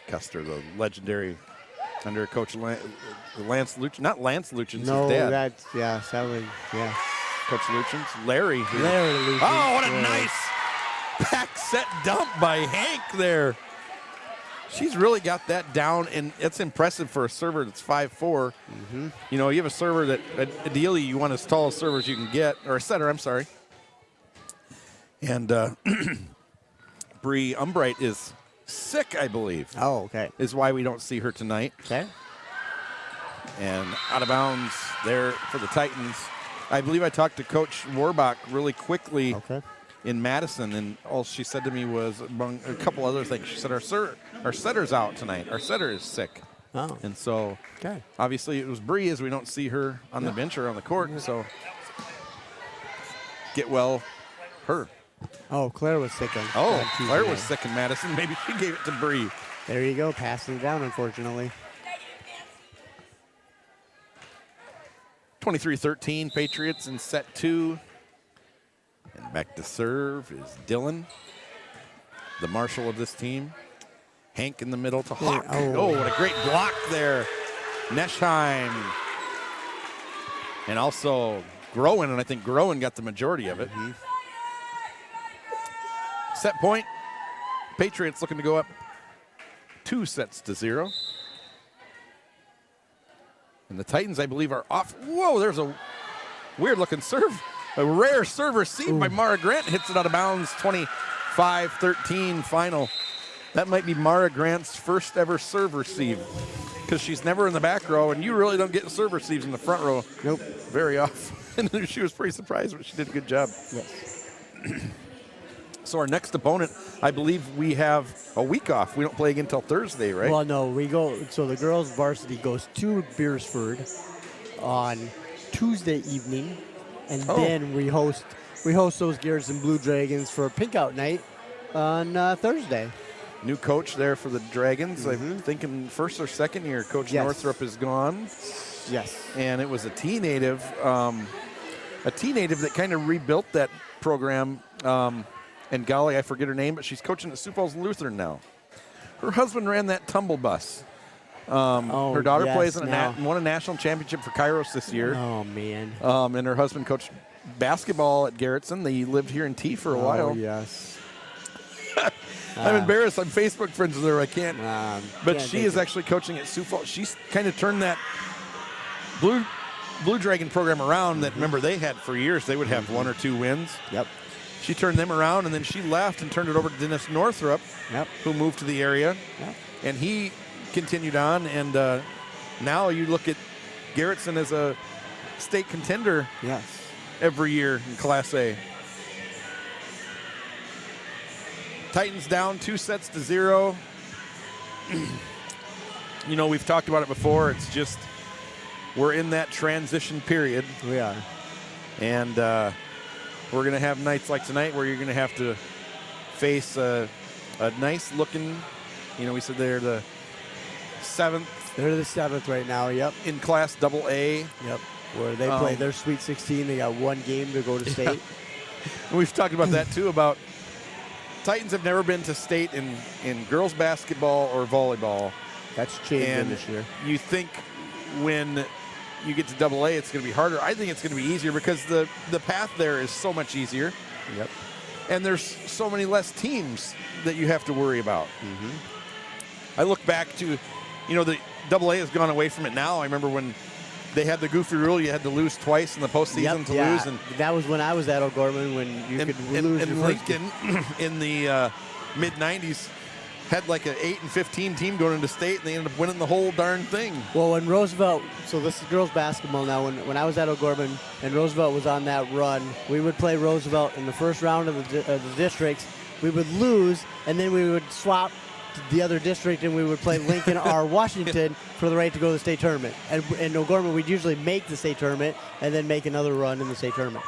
Custer, the legendary under Coach Lance Luch, not Lance Luchen's No, his dad. that's that was Coach Luchen's Larry. Larry Lucien. Oh, what a Yeah. nice back set dump by Hank there. She's really got that down, and it's impressive for a server that's 5'4". You know, you have a server that ideally you want as tall a server as you can get, or a setter, I'm sorry. And Bree Umbright is sick, I believe, Oh, okay. is why we don't see her tonight. Okay. And out of bounds there for the Titans. I believe I talked to Coach Warbach really quickly Okay. in Madison, and all she said to me was, among a couple other things, she said, our setter's out tonight. Our setter is sick. Oh. And so, Okay. obviously, it was Bree, as we don't see her on the bench or on the court. So, get well, her. Oh, Claire was sick on Oh, Tuesday Claire was night. sick in Madison. Maybe she gave it to Bree. There you go, passing it down, unfortunately. 23-13, Patriots in set 2. And back to serve is Dylan, the marshal of this team. Hank in the middle to Hawk. Oh, what a great block there. Neschheim. And also Groen, and I think Groen got the majority of it. Set point. Patriots looking to go up 2-0. And the Titans, I believe, are off. Whoa, there's a weird-looking serve. A rare serve received by Mara Grant. Hits it out of bounds, 25-13 final. That might be Mara Grant's first ever serve receive, because she's never in the back row, and you really don't get serve receives in the front row very often. And she was pretty surprised, but she did a good job. Yes. So our next opponent, I believe we have a week off. We don't play again until Thursday, right? Well, no, we go. So the girls' varsity goes to Beersford on Tuesday evening, and then we host those Garrison Blue Dragons for a pink out night on Thursday. New coach there for the Dragons. I'm thinking first or second year. Coach Yes. Northrup is gone. Yes. And it was a T native that kind of rebuilt that program. And golly, I forget her name, but she's coaching at Sioux Falls Lutheran now. Her husband ran that tumble bus. Her daughter plays in won a national championship for Kairos this year. Oh, man. And her husband coached basketball at Garrettson. They lived here in T for a while. Oh, yes. I'm embarrassed. I'm Facebook friends with her. I can't. But can't she think is of- actually coaching at Sioux Falls. She's kind of turned that Blue Dragon program around that, remember, they had for years. They would have 1 or 2 wins. Yep. She turned them around, and then she left and turned it over to Dennis Northrup, who moved to the area. Yep. And he continued on, and now you look at Garrettson as a state contender Yes. every year in Class A. Titans down 2-0. You know, we've talked about it before. It's just we're in that transition period. We are. And we're going to have nights like tonight where you're going to have to face a nice-looking, you know, we said they're the 7th They're the 7th right now. Yep. in Class AA. Yep. Where they play their Sweet 16. They got 1 game to go to state. And we've talked about that, too, about Titans have never been to state in girls basketball or volleyball. That's changing And this year. you think when you get to AA, it's going to be harder. I think it's going to be easier because the path there is so much easier. Yep. And there's so many less teams that you have to worry about. I look back to, you know, the AA has gone away from it now. I remember when they had the goofy rule, you had to lose twice in the postseason to lose. And that was when I was at O'Gorman when you could lose and your first Lincoln in the mid-'90s had like an 8-15 team going into state, and they ended up winning the whole darn thing. Well, when Roosevelt, so this is girls basketball now, when I was at O'Gorman and Roosevelt was on that run, we would play Roosevelt in the first round of the districts. We would lose, and then we would swap to the other district, and we would play Lincoln or Washington for the right to go to the state tournament. And in O'Gorman, we'd usually make the state tournament and then make another run in the state tournament.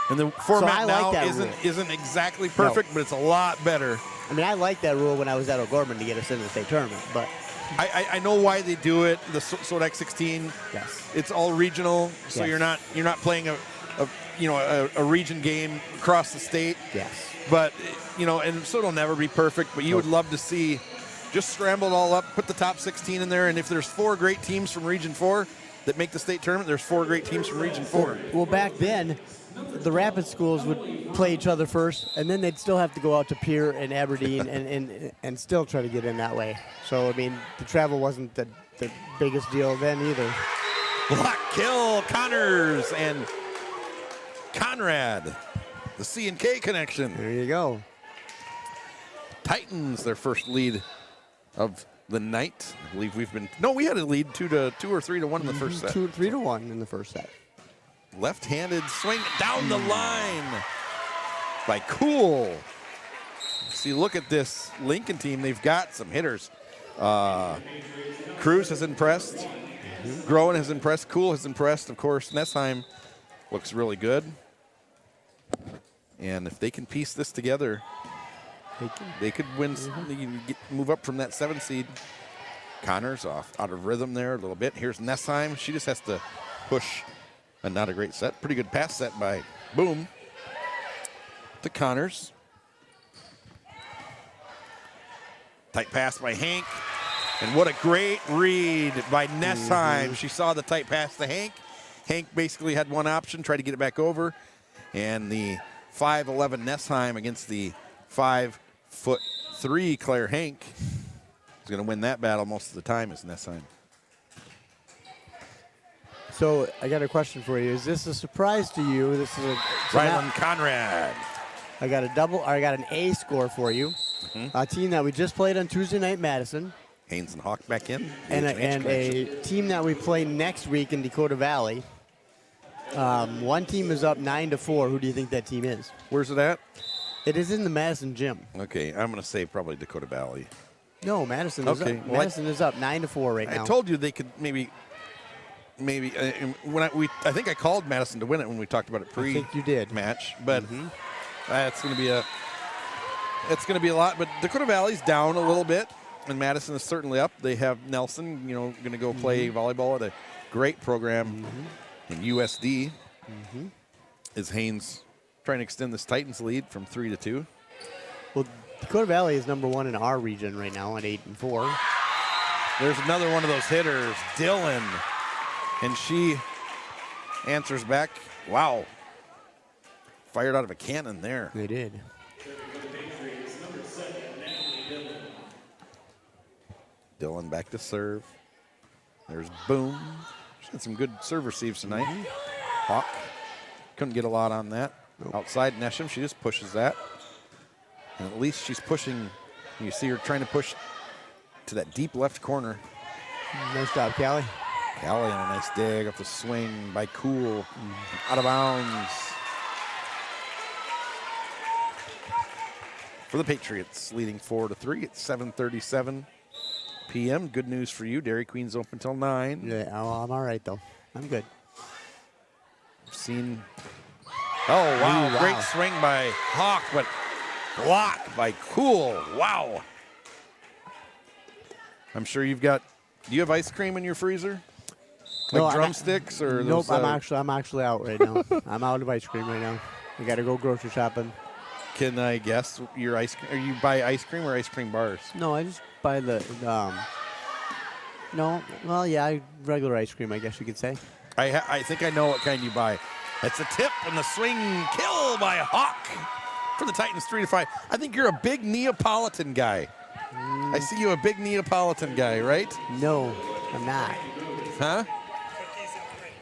And the format now that isn't exactly perfect, but it's a lot better. I mean, I liked that rule when I was at O'Gorman to get us into the state tournament, but I know why they do it. The SODAC 16, yes, it's all regional, so Yes. you're not playing a region game across the state. yes. But you know, and so it'll never be perfect. But you would love to see just scramble it all up, put the top 16 in there, and if there's 4 great teams from Region 4 that make the state tournament, there's 4 great teams from Region 4. Well, back then, the Rapid schools would play each other first, and then they'd still have to go out to Pierre and Aberdeen and still try to get in that way. So, I mean, the travel wasn't the biggest deal then either. Block kill, Connors and Conrad. The C&K connection. There you go. Titans, their first lead of the night. I believe we had a lead 2 or 3-1 in the first set. 3-1 in the first set. Left-handed swing down the line by Cool. See, look at this Lincoln team. They've got some hitters. Cruz has impressed. Groen has impressed. Cool has impressed. Of course, Nessheim looks really good. And if they can piece this together, they could win. They can move up from that 7 seed. Connors out of rhythm there a little bit. Here's Nessheim. She just has to push. And not a great set. Pretty good pass set by Boom to Connors. Tight pass by Hank. And what a great read by Nessheim. She saw the tight pass to Hank. Hank basically had one option, tried to get it back over. And the 5'11" Nessheim against the 5'3" Claire Hank is going to win that battle most of the time is Nessheim. So I got a question for you. Is this a surprise to you? This is Ryland Conrad. I got an A score for you. A team that we just played on Tuesday night, Madison. Haynes and Hawk back in. And a team that we play next week in Dakota Valley. One team is up 9-4. Who do you think that team is? Where's it at? It is in the Madison gym. Okay, I'm going to say probably Dakota Valley. No, Madison is Okay, up. well, Madison is up 9-4 right now. I told you they could maybe when I think I called Madison to win it when we talked about it I think you did. match, but that's going to be a it's going to be a lot, but Dakota Valley's down a little bit, and Madison is certainly up. They have Nelson, going to go play volleyball at a great program in USD. Is Haynes trying to extend this Titans lead from 3-2? Well, Dakota Valley is number 1 in our region right now at 8-4. There's another one of those hitters, Dylan, and she answers back. Wow. Fired out of a cannon there. They did. Dylan back to serve. There's Boom. She had some good serve receives tonight. Hawk couldn't get a lot on that. Outside Nesham, she just pushes that. And at least she's pushing. You see her trying to push to that deep left corner. Nice job, Callie. Callie on a nice dig off the swing by Cool. Out of bounds. For the Patriots, leading 4-3 at 7:37 p.m. Good news for you. Dairy Queen's open till 9. Yeah, I'm all right, though. I'm good. Seen. Oh, wow. Ooh, wow. Great swing by Hawk, but blocked by Cool. Wow. I'm sure you've got. Do you have ice cream in your freezer? Like No, drumsticks or Nope, those, I'm actually out right now. I'm out of ice cream right now. I got to go grocery shopping. Can I guess your ice cream? Or you buy ice cream or ice cream bars? No, I just buy the. No, well, yeah, regular ice cream, I guess you could say. I think I know what kind you buy. It's a tip and the swing kill by Hawk for the Titans 3-5. I think you're a big Neapolitan guy. I see you a big Neapolitan guy, right? No, I'm not. Huh?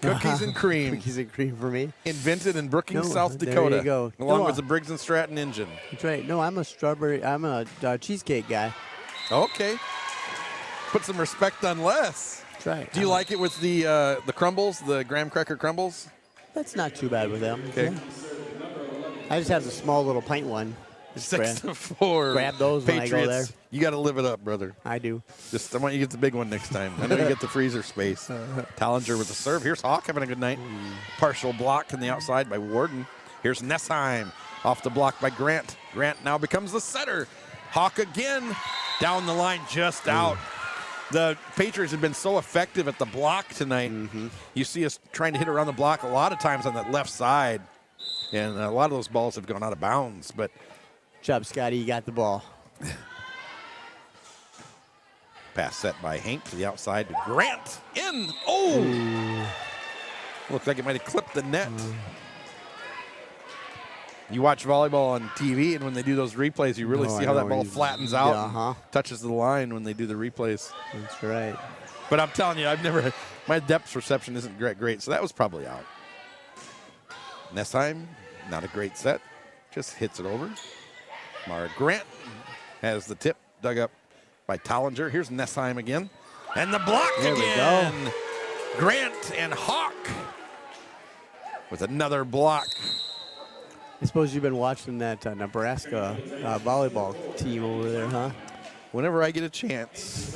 Cookies and cream. Cookies and cream for me. Invented in Brookings, No, South there Dakota. you go. Along No, with the Briggs and Stratton engine. That's right. No, I'm a cheesecake guy. Okay. Put some respect on Les. That's right. Do you like it with the crumbles, the graham cracker crumbles? That's not too bad with them. Okay. Yeah. I just have the small little pint one. Just 6-4. grab those when I Patriots. go there. You got to live it up, brother. I do. I want you to get the big one next time. I know you get the freezer space. Tallinger with the serve. Here's Hawk having a good night. Partial block on the outside by Warden. Here's Nessheim off the block by Grant. Grant now becomes the setter. Hawk again down the line, just out. The Patriots have been so effective at the block tonight. You see us trying to hit around the block a lot of times on that left side. And a lot of those balls have gone out of bounds. But Good job, Scotty. You got the ball. pass set by Hank to the outside to Grant. In. Oh! Looks like it might have clipped the net. You watch volleyball on TV, and when they do those replays, you really see how that ball flattens out and touches the line when they do the replays. That's right. But I'm telling you, my depth perception isn't great, so that was probably out. Nessheim, not a great set, just hits it over. Mara Grant has the tip dug up by Tallinger. Here's Nessheim again. And the block There we again. go. Grant and Hawk with another block. I suppose you've been watching that Nebraska volleyball team over there, huh? Whenever I get a chance,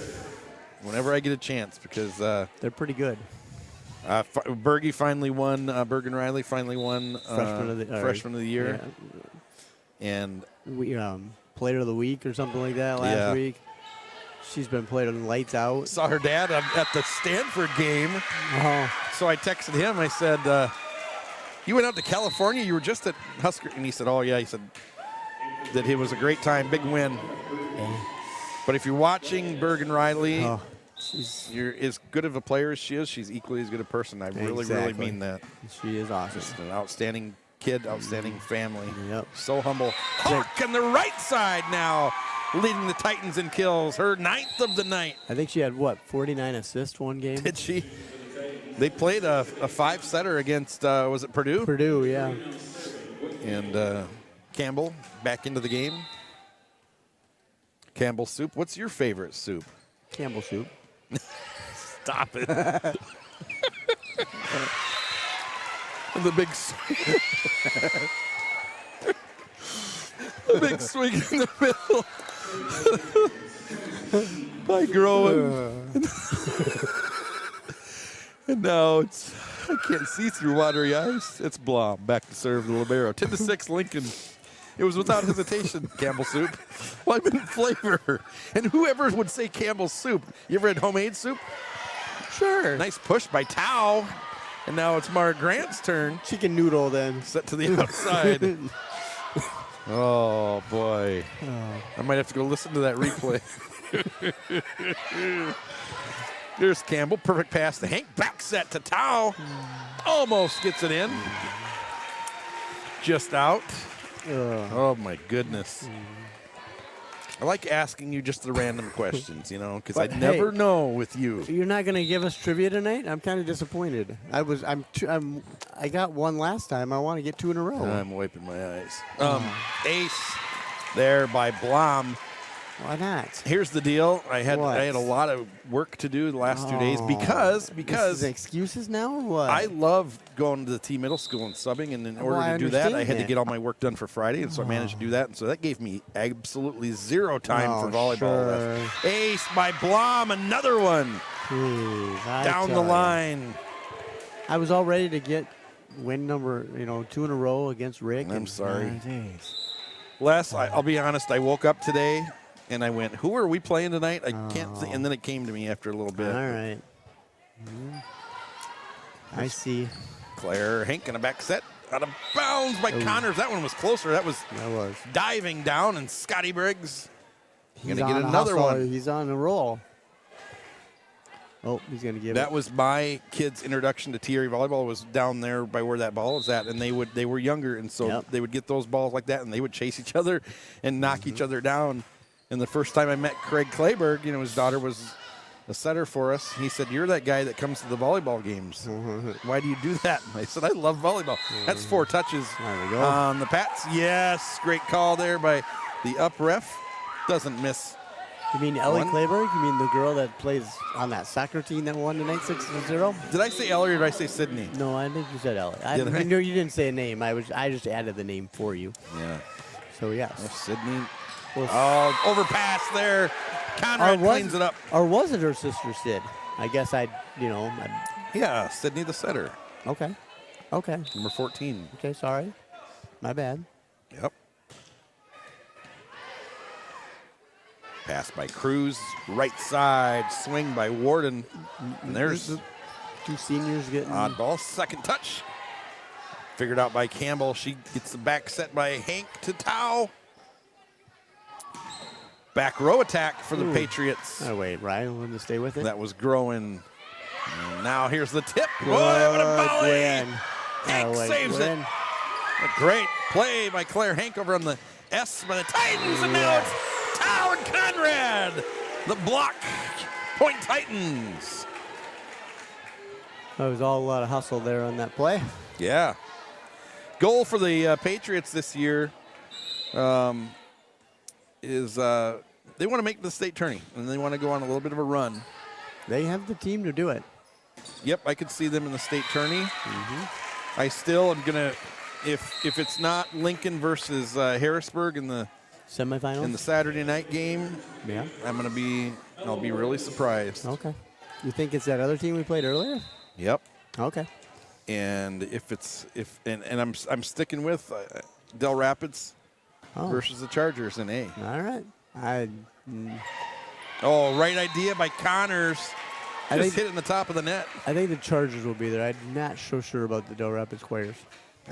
because They're pretty good. Bergie finally won, Bergen Riley finally won Freshman of the Year. Yeah. And We player of the week or something like that last week. She's been playing lights out. saw her dad at the Stanford game. Oh, So I texted him. I said, you went out to California? You were just at Husker. And he said, oh, yeah. He said that it was a great time, big win. But if you're watching Bergen Riley, you're as good of a player as she is. She's equally as good a person. I really mean that. she is awesome. Just an outstanding kid, outstanding family. Yep. So humble. Hawk on the right side now, leading the Titans in kills. Her 9th of the night. I think she had, 49 assists one game? Did she? They played a 5-setter against, was it Purdue? Purdue, yeah. And Campbell back into the game. Campbell soup. What's your favorite soup? Campbell soup. Stop it. The big swing. The big swing in the middle. By Groen. And now I can't see through watery eyes. It's Blom back to serve the libero. 10-6 Lincoln. It was without hesitation, Campbell soup. Well, I meant flavor. And whoever would say Campbell soup? You ever had homemade soup? Sure. Nice push by Tao. And now it's Mara Grant's turn. Chicken noodle then. Set to the outside. Oh, boy. I might have to go listen to that replay. There's Campbell. Perfect pass to Hank. Back set to Tao. Almost gets it in. Just out. Oh, my goodness. I like asking you just the random questions, you know, because I never know with you. You're not going to give us trivia tonight? I'm kind of disappointed. I got one last time. I want to get 2 in a row. I'm wiping my eyes. Ace there by Blom. Why not? Here's the deal. I had a lot of work to do the last 2 days because This is excuses now or what? I love going to the T middle school and subbing, and in order to do that, I had to get all my work done for Friday, and so I managed to do that, and so that gave me absolutely zero time for volleyball left. Ace by Blom, another one. Down the line. I was all ready to win number, 2 in a row against Rick. I'm sorry. Les, I'll be honest, I woke up today, and I went, who are we playing tonight? I can't think. And then it came to me after a little bit. All right. I see. Claire Hank in a back set. Out of bounds by Connors. That one was closer. That was diving down. And Scotty Briggs going to get another one. He's on a roll. Oh, he's going to give it. That was my kid's introduction to TRE volleyball, was down there by where that ball was at. And they were younger, and so they would get those balls like that, and they would chase each other and knock each other down. And the first time I met Craig Clayberg, his daughter was a setter for us. He said, "You're that guy that comes to the volleyball games. Why do you do that?" And I said, "I love volleyball." That's 4 touches on the Pats. Yes, great call there by the up ref. Doesn't miss. You mean Ellie Clayberg? You mean the girl that plays on that soccer team that won tonight 6-0? Did I say Ellie or did I say Sydney? No, I think you said Ellie. Did I? You didn't say a name. I just added the name for you. Yeah. So yes. Sydney. Overpass there. Conrad cleans it up. Or was it her sister Sid? I guess Yeah, Sydney the setter. Okay. Number 14. Okay, sorry. My bad. Yep. Pass by Cruz. Right side. Swing by Warden. And there's 2 seniors getting oddball. Second touch. Figured out by Campbell. She gets the back set by Hank to Tao. Back row attack for the Patriots. Oh, wait, Ryan wanted to stay with it? That was growing. And now here's the tip. Boy, what a volley. Hank saves it. A great play by Claire Hank over on the S by the Titans. And now it's Tao and Conrad. The block point Titans. There was a lot of hustle there on that play. Yeah. Goal for the Patriots this year is they want to make the state tourney, and they want to go on a little bit of a run. They have the team to do it. Yep, I could see them in the state tourney. I still am going to, if it's not Lincoln versus Harrisburg in the semifinals, in the Saturday night game, I'll be really surprised. Okay. You think it's that other team we played earlier? Yep. Okay. And I'm sticking with Del Rapids versus the Chargers in A. All right. Right idea by Connors. Just hit it in the top of the net. I think the Chargers will be there. I'm not so sure about the Del Rapids Quakers.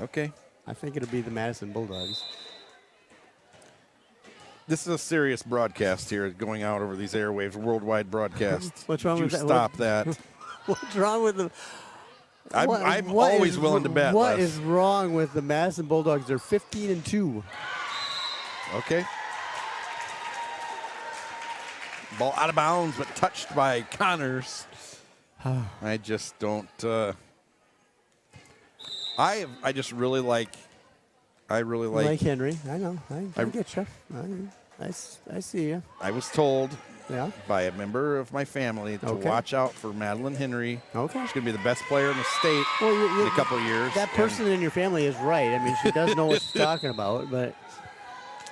Okay. I think it'll be the Madison Bulldogs. This is a serious broadcast here going out over these airwaves, worldwide broadcast. What's wrong with that? Stop that. What's wrong with the... I'm always willing to bet. What is wrong with the Madison Bulldogs? They're 15-2. Okay. Ball out of bounds, but touched by Connors. I just don't. I just really like. I really like Henry. I know. I get you. I see you. I was told Yeah. by a member of my family to watch out for Madeline Henry. Okay. She's going to be the best player in the state in a couple of years. That person in your family is right. I mean, she does know what she's talking about, but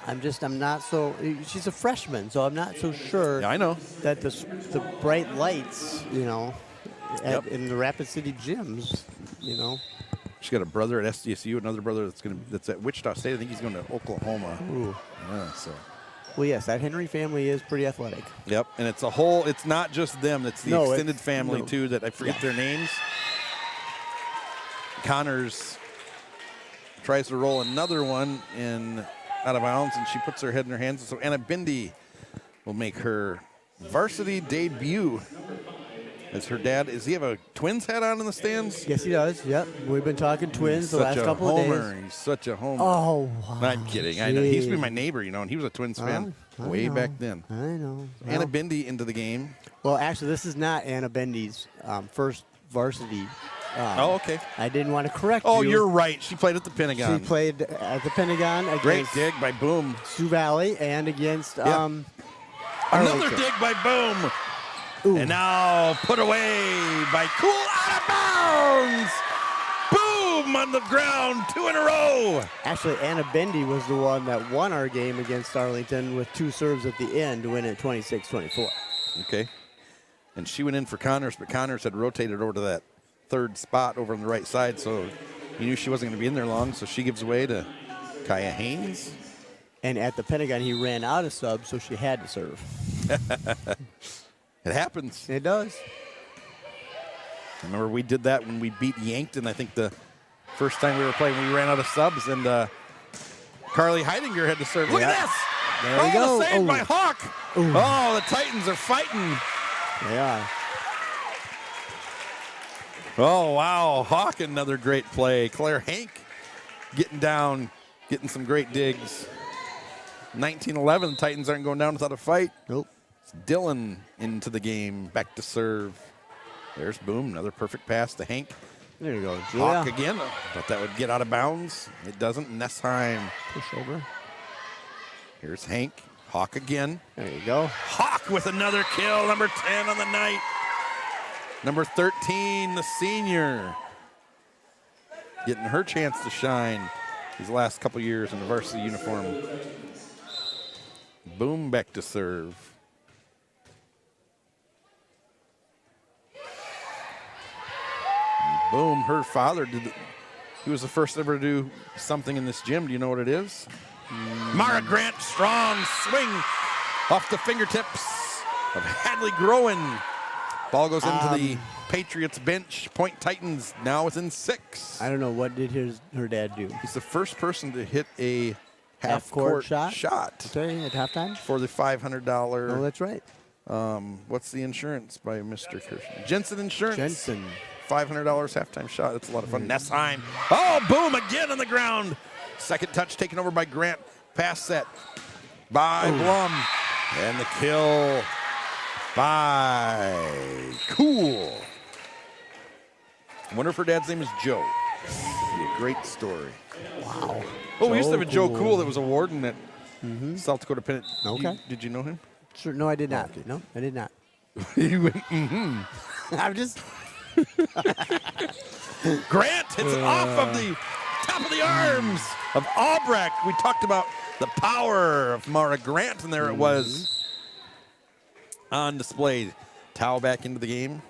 I'm not so, she's a freshman, so I'm not so sure. Yeah, I know. That the bright lights, in the Rapid City gyms, She's got a brother at SDSU, another brother that's at Wichita State. I think he's going to Oklahoma. Ooh. Yeah, so. Well, yes, that Henry family is pretty athletic. Yep, and it's it's not just them. It's the extended family, too, that I forget their names. Connors tries to roll another one out of bounds, and she puts her head in her hands. So Anna Bindi will make her varsity debut. As her dad, does he have a Twins hat on in the stands? Yes, he does. Yep. We've been talking Twins the last couple of days. He's such a homer. Oh, wow. I'm kidding. Geez. I know. He used to be my neighbor, and he was a Twins fan way back then. I know. Anna Bindi into the game. Well, actually, this is not Anna Bindi's first varsity. Okay. I didn't want to correct you. Oh, you're right. She played at the Pentagon. She played at the Pentagon against Great dig by Boom. Sioux Valley and against Another Arlington. dig by Boom. Ooh. And now put away by Cool out of bounds. Boom on the ground, 2 in a row. Actually, Anna Bindi was the one that won our game against Arlington with 2 serves at the end to win it 26-24. Okay. And she went in for Connors, but Connors had rotated over to that third spot over on the right side, so he knew she wasn't going to be in there long, so she gives away to Kaya Haynes. And at the Pentagon, he ran out of subs, so she had to serve. It happens. It does. I remember we did that when we beat Yankton, I think the first time we were playing, we ran out of subs, and Carly Heidinger had to serve. Look at this! There you go. The save by Hawk. Ooh. Oh, the Titans are fighting. They are. Oh, wow. Hawk, another great play. Claire Hank getting down, getting some great digs. 19-11, the Titans aren't going down without a fight. Nope. It's Dylan into the game, back to serve. There's Boom, another perfect pass to Hank. There you go, Hawk Julia. again. Thought that would get out of bounds. It doesn't. Nessheim. Push over. Here's Hank. Hawk again. There you go. Hawk with another kill, number 10 on the night. Number 13, the senior. Getting her chance to shine these last couple years in the varsity uniform. Boom, back to serve. Boom, her father he was the first ever to do something in this gym. Do you know what it is? Mara Grant, strong swing off the fingertips of Hadley Groen. Ball goes into the Patriots bench. Point Titans now within 6. I don't know, what did her dad do? He's the first person to hit a Half-court half-court shot? Okay, at halftime? for the $500. Oh, that's right. What's the insurance by Mr. Kirschner? Jensen Insurance. Jensen. $500 halftime shot. That's a lot of fun. Nessheim. Oh, Boom again on the ground. Second touch taken over by Grant. Pass set by Blum. And the kill by Cool. I wonder if her dad's name is Joe. Be a great story. Wow. Oh, we used to have a Joe Cool. Cool that was a warden at South Dakota Penn. Okay. Did you know him? Sure, no, I did not. okay. No, I did not. You went, mm-hmm. I'm just. Grant hits it off of the top of the arms of Albrecht. We talked about the power of Mara Grant, and there it was on display. Towel back into the game.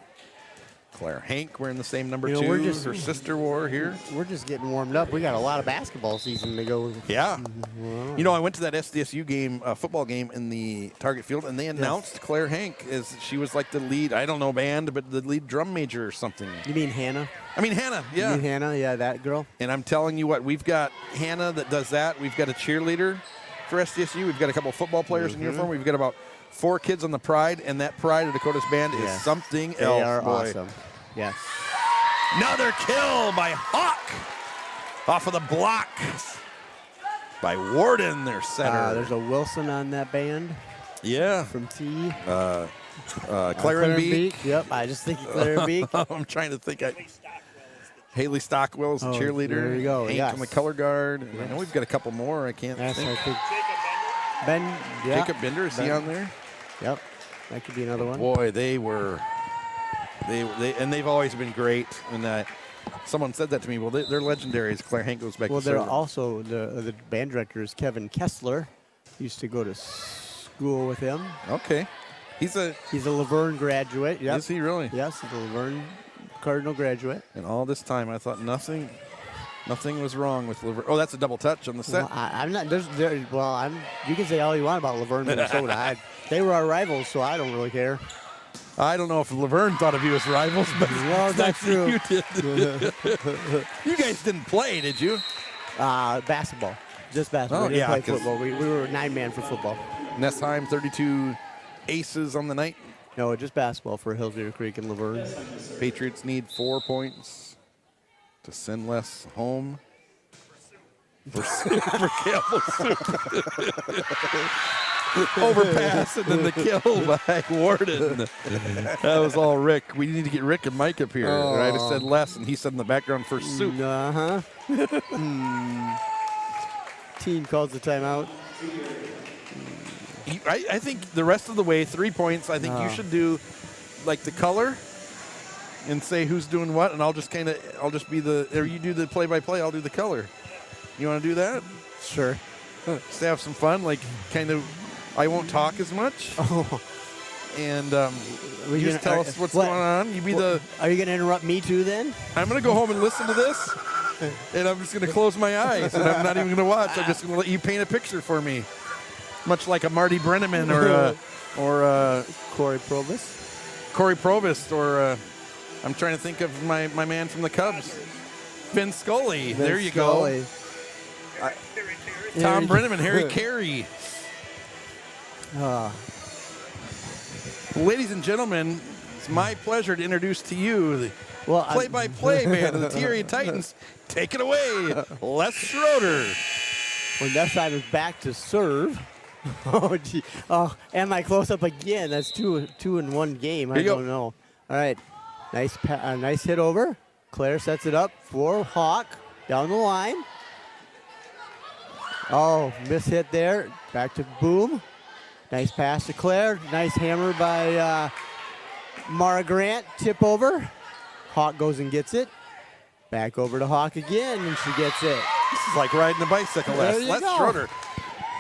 Claire Hank wearing the same number 2. Her sister wore here. We're just getting warmed up. We got a lot of basketball season to go. Yeah. You know, I went to that SDSU game, football game in the Target Field, and they announced Claire Hank as she was like the lead, I don't know band, but the lead drum major or something. You mean Hannah? I mean, Hannah, yeah. You mean Hannah? Yeah, that girl. And I'm telling you what, we've got Hannah that does that. We've got a cheerleader for SDSU. We've got a couple of football players in uniform. We've got about 4 kids on the Pride, and that Pride of Dakota's band is something else. They are boy. awesome. Yes. Another kill by Hawk off of the block by Warden, their center. There's a Wilson on that band Yeah. from T. Claren Beak. Yep, I just think Claren Beak. I'm trying to think. Haley Stockwell is the cheerleader. There you go. Hank Yes. on the color guard. And I know we've got a couple more. I can't Yes, think. I think. Ben. Yeah. Jacob Bender, is he Ben. on there? Yep. That could be another one. Boy, they were. They've always been great. And someone said that to me. Well, they're legendary as Claire Hank goes back Well, to they're serve. also the band director is Kevin Kessler. Used to go to school with him. Okay. He's a Laverne graduate. Yep. Is he really? Yes, he's a Laverne Cardinal graduate. And all this time, I thought nothing Nothing was wrong with Laverne. Oh, that's a double touch on the set. Well, I'm not. You can say all you want about Laverne, Minnesota. They were our rivals, so I don't really care. I don't know if Laverne thought of you as rivals, but Well, that's true. You did. You guys didn't play, did you? Basketball. Just basketball. Oh, We didn't yeah, play football. We were 9-man for football. Nestheim, 32 aces on the night. No, just basketball for Hillsview Creek and Laverne. Patriots need 4 points to send Les home. For Campbell Soup. Overpass and then the kill by Warden. That was all Rick. We need to get Rick and Mike up here. Oh. Right? I said Les, and he said in the background for Soup. Uh-huh. Team calls the timeout. I think the rest of the way, 3 points, I think you should do like the color and say who's doing what, and I'll just be or you do the play-by-play, I'll do the color. You want to do that? Sure. Just to have some fun, like I won't talk as much. Oh. And you just tell us what's going on. You be Are you going to interrupt me too then? I'm going to go home and listen to this, and I'm just going to close my eyes, and I'm not even going to watch. I'm just going to let you paint a picture for me, much like a Marty Brenneman or Corey Provis. Corey Provost, or I'm trying to think of my man from the Cubs, Vin Scully. There you go. Tom Brenneman, Harry Carey. Ladies and gentlemen, it's my pleasure to introduce to you the play-by-play man of the T area Titans. Take it away, Les Schroeder. Well, that side was back to serve. Oh, gee. Oh, and my close-up again. That's two in one game. I don't know. All right. Nice hit over. Claire sets it up for Hawk down the line. Oh, miss hit there. Back to Boom. Nice pass to Claire. Nice hammer by Mara Grant. Tip over. Hawk goes and gets it. Back over to Hawk again, and she gets it. This is like riding a bicycle. Les go. Schroeder.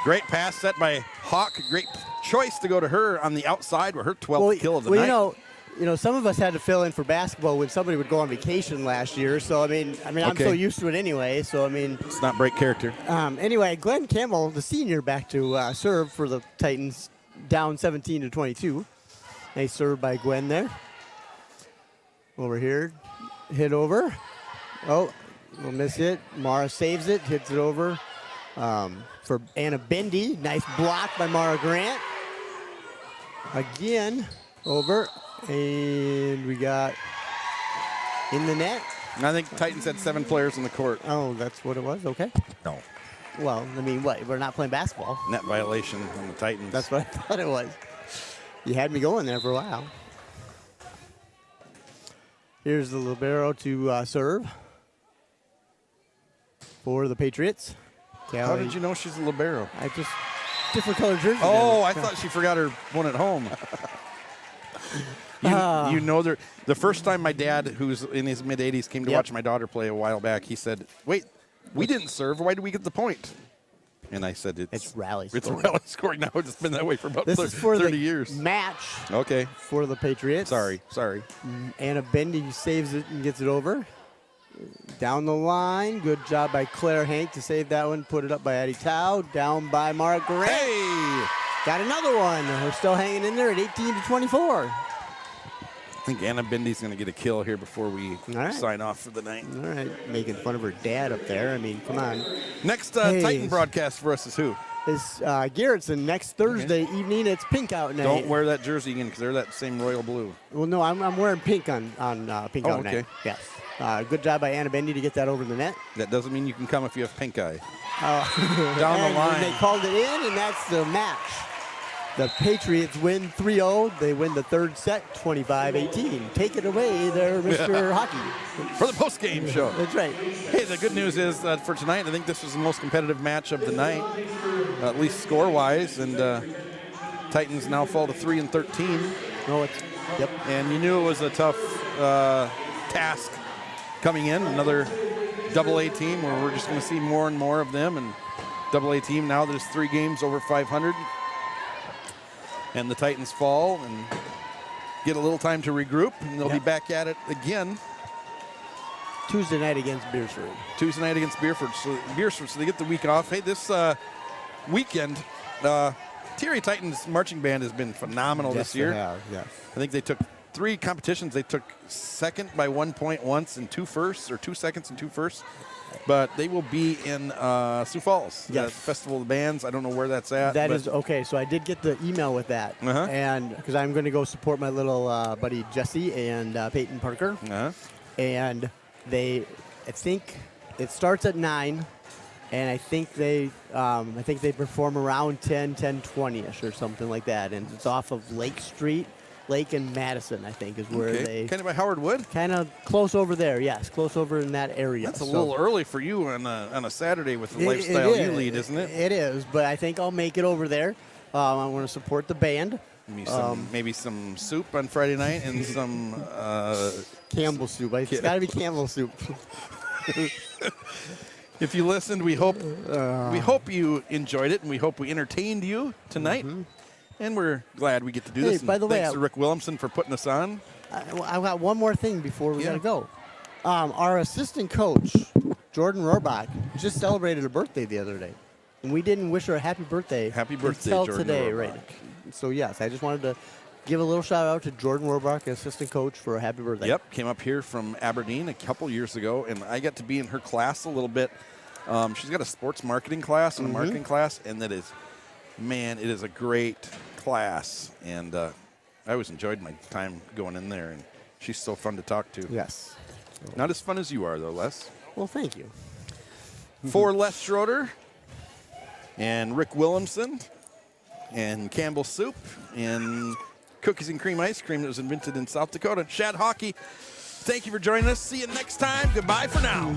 Great pass set by Hawk. Great choice to go to her on the outside with her 12th kill of the night. You know, some of us had to fill in for basketball when somebody would go on vacation last year. So, I'm so used to it anyway. So, Let's not break character. Anyway, Glenn Campbell, the senior, back to serve for the Titans, down 17-22. Nice serve by Gwen there. Over here, hit over. Oh, we'll miss it. Mara saves it, hits it over for Anna Bendy. Nice block by Mara Grant. Again, over. And we got in the net. I think Titans had 7 players in the court. Oh, that's what it was? Okay. No. Well, what? We're not playing basketball. Net violation on the Titans. That's what I thought it was. You had me going there for a while. Here's the libero to serve for the Patriots. How did you know she's a libero? Different color jersey. Oh, I thought she forgot her one at home. You know, the first time my dad, who's in his mid-80s, came to watch my daughter play a while back, he said, wait, we didn't serve. Why did we get the point? And I said, it's rally scoring. It's rally scoring now. It's been that way for about 30 years. Match for the Patriots. Sorry. Anna Bendy saves it and gets it over. Down the line. Good job by Claire Hank to save that one. Put it up by Addie Tao. Down by Mara Grant. Hey! Got another one. We're still hanging in there at 18-24. I think Anna Bendy's going to get a kill here before we sign off for the night. All right. Making fun of her dad up there. Come on. Next Titan broadcast for us is who? It's Garrettson next Thursday evening. It's pink out night. Don't wear that jersey again because they're that same royal blue. Well, no, I'm wearing pink on pink out night. Yes. Good job by Anna Bendy to get that over the net. That doesn't mean you can come if you have pink eye. Down the line. They called it in, and that's the match. The Patriots win 3-0. They win the third set, 25-18. Take it away there, Mr. Hockey. For the post-game show. That's right. Hey, the good news is that for tonight, I think this was the most competitive match of the night, at least score-wise. And Titans now fall to 3-13. Oh, yep. And you knew it was a tough task coming in. Another AA team where we're just going to see more and more of them. And AA team now, there's 3 games over 500. And the Titans fall and get a little time to regroup, and they'll be back at it again Tuesday night against Beersford. Tuesday night against Beersford, so they get the week off. Hey, this weekend, TRA Titans marching band has been phenomenal this year. They have, yes. I think they took 3 competitions. They took second by 1 point once and 2 firsts, or 2 seconds and 2 firsts. But they will be in Sioux Falls, the Yes. Festival of the Bands. I don't know where that's at. That is okay. So I did get the email with that, and because I'm going to go support my little buddy Jesse and Peyton Parker, and I think it starts at 9, and I think they perform around 10:20ish or something like that, and it's off of Lake and Madison, I think, is where they kind of by Howard Wood. kind of close over there. Yes, close over in that area. That's a little early for you on a Saturday with the lifestyle you lead, isn't it? It is, but I think I'll make it over there. I want to support the band. Maybe some soup on Friday night and some Campbell soup. It's got to be Campbell soup. If you listened, we hope you enjoyed it, and we hope we entertained you tonight. And we're glad we get to do this. Hey, by the way, thanks to Rick Williamson for putting us on. I've got one more thing before we got to go. Our assistant coach, Jordan Rohrbach, just celebrated a birthday the other day. And we didn't wish her a happy birthday. Happy birthday, until Jordan today, Rohrbach. right? So, yes, I just wanted to give a little shout out to Jordan Rohrbach, assistant coach, for a happy birthday. Yep, came up here from Aberdeen a couple years ago, and I got to be in her class a little bit. She's got a sports marketing class and a marketing class, and that is, man, it is a great class. And I always enjoyed my time going in there, and she's so fun to talk to. Yes. Not as fun as you are, though, Les. Well, thank you. For Les Schroeder and Rick Williamson and Campbell Soup and Cookies and Cream Ice Cream that was invented in South Dakota, Shad Hockey, thank you for joining us. See you next time. Goodbye for now.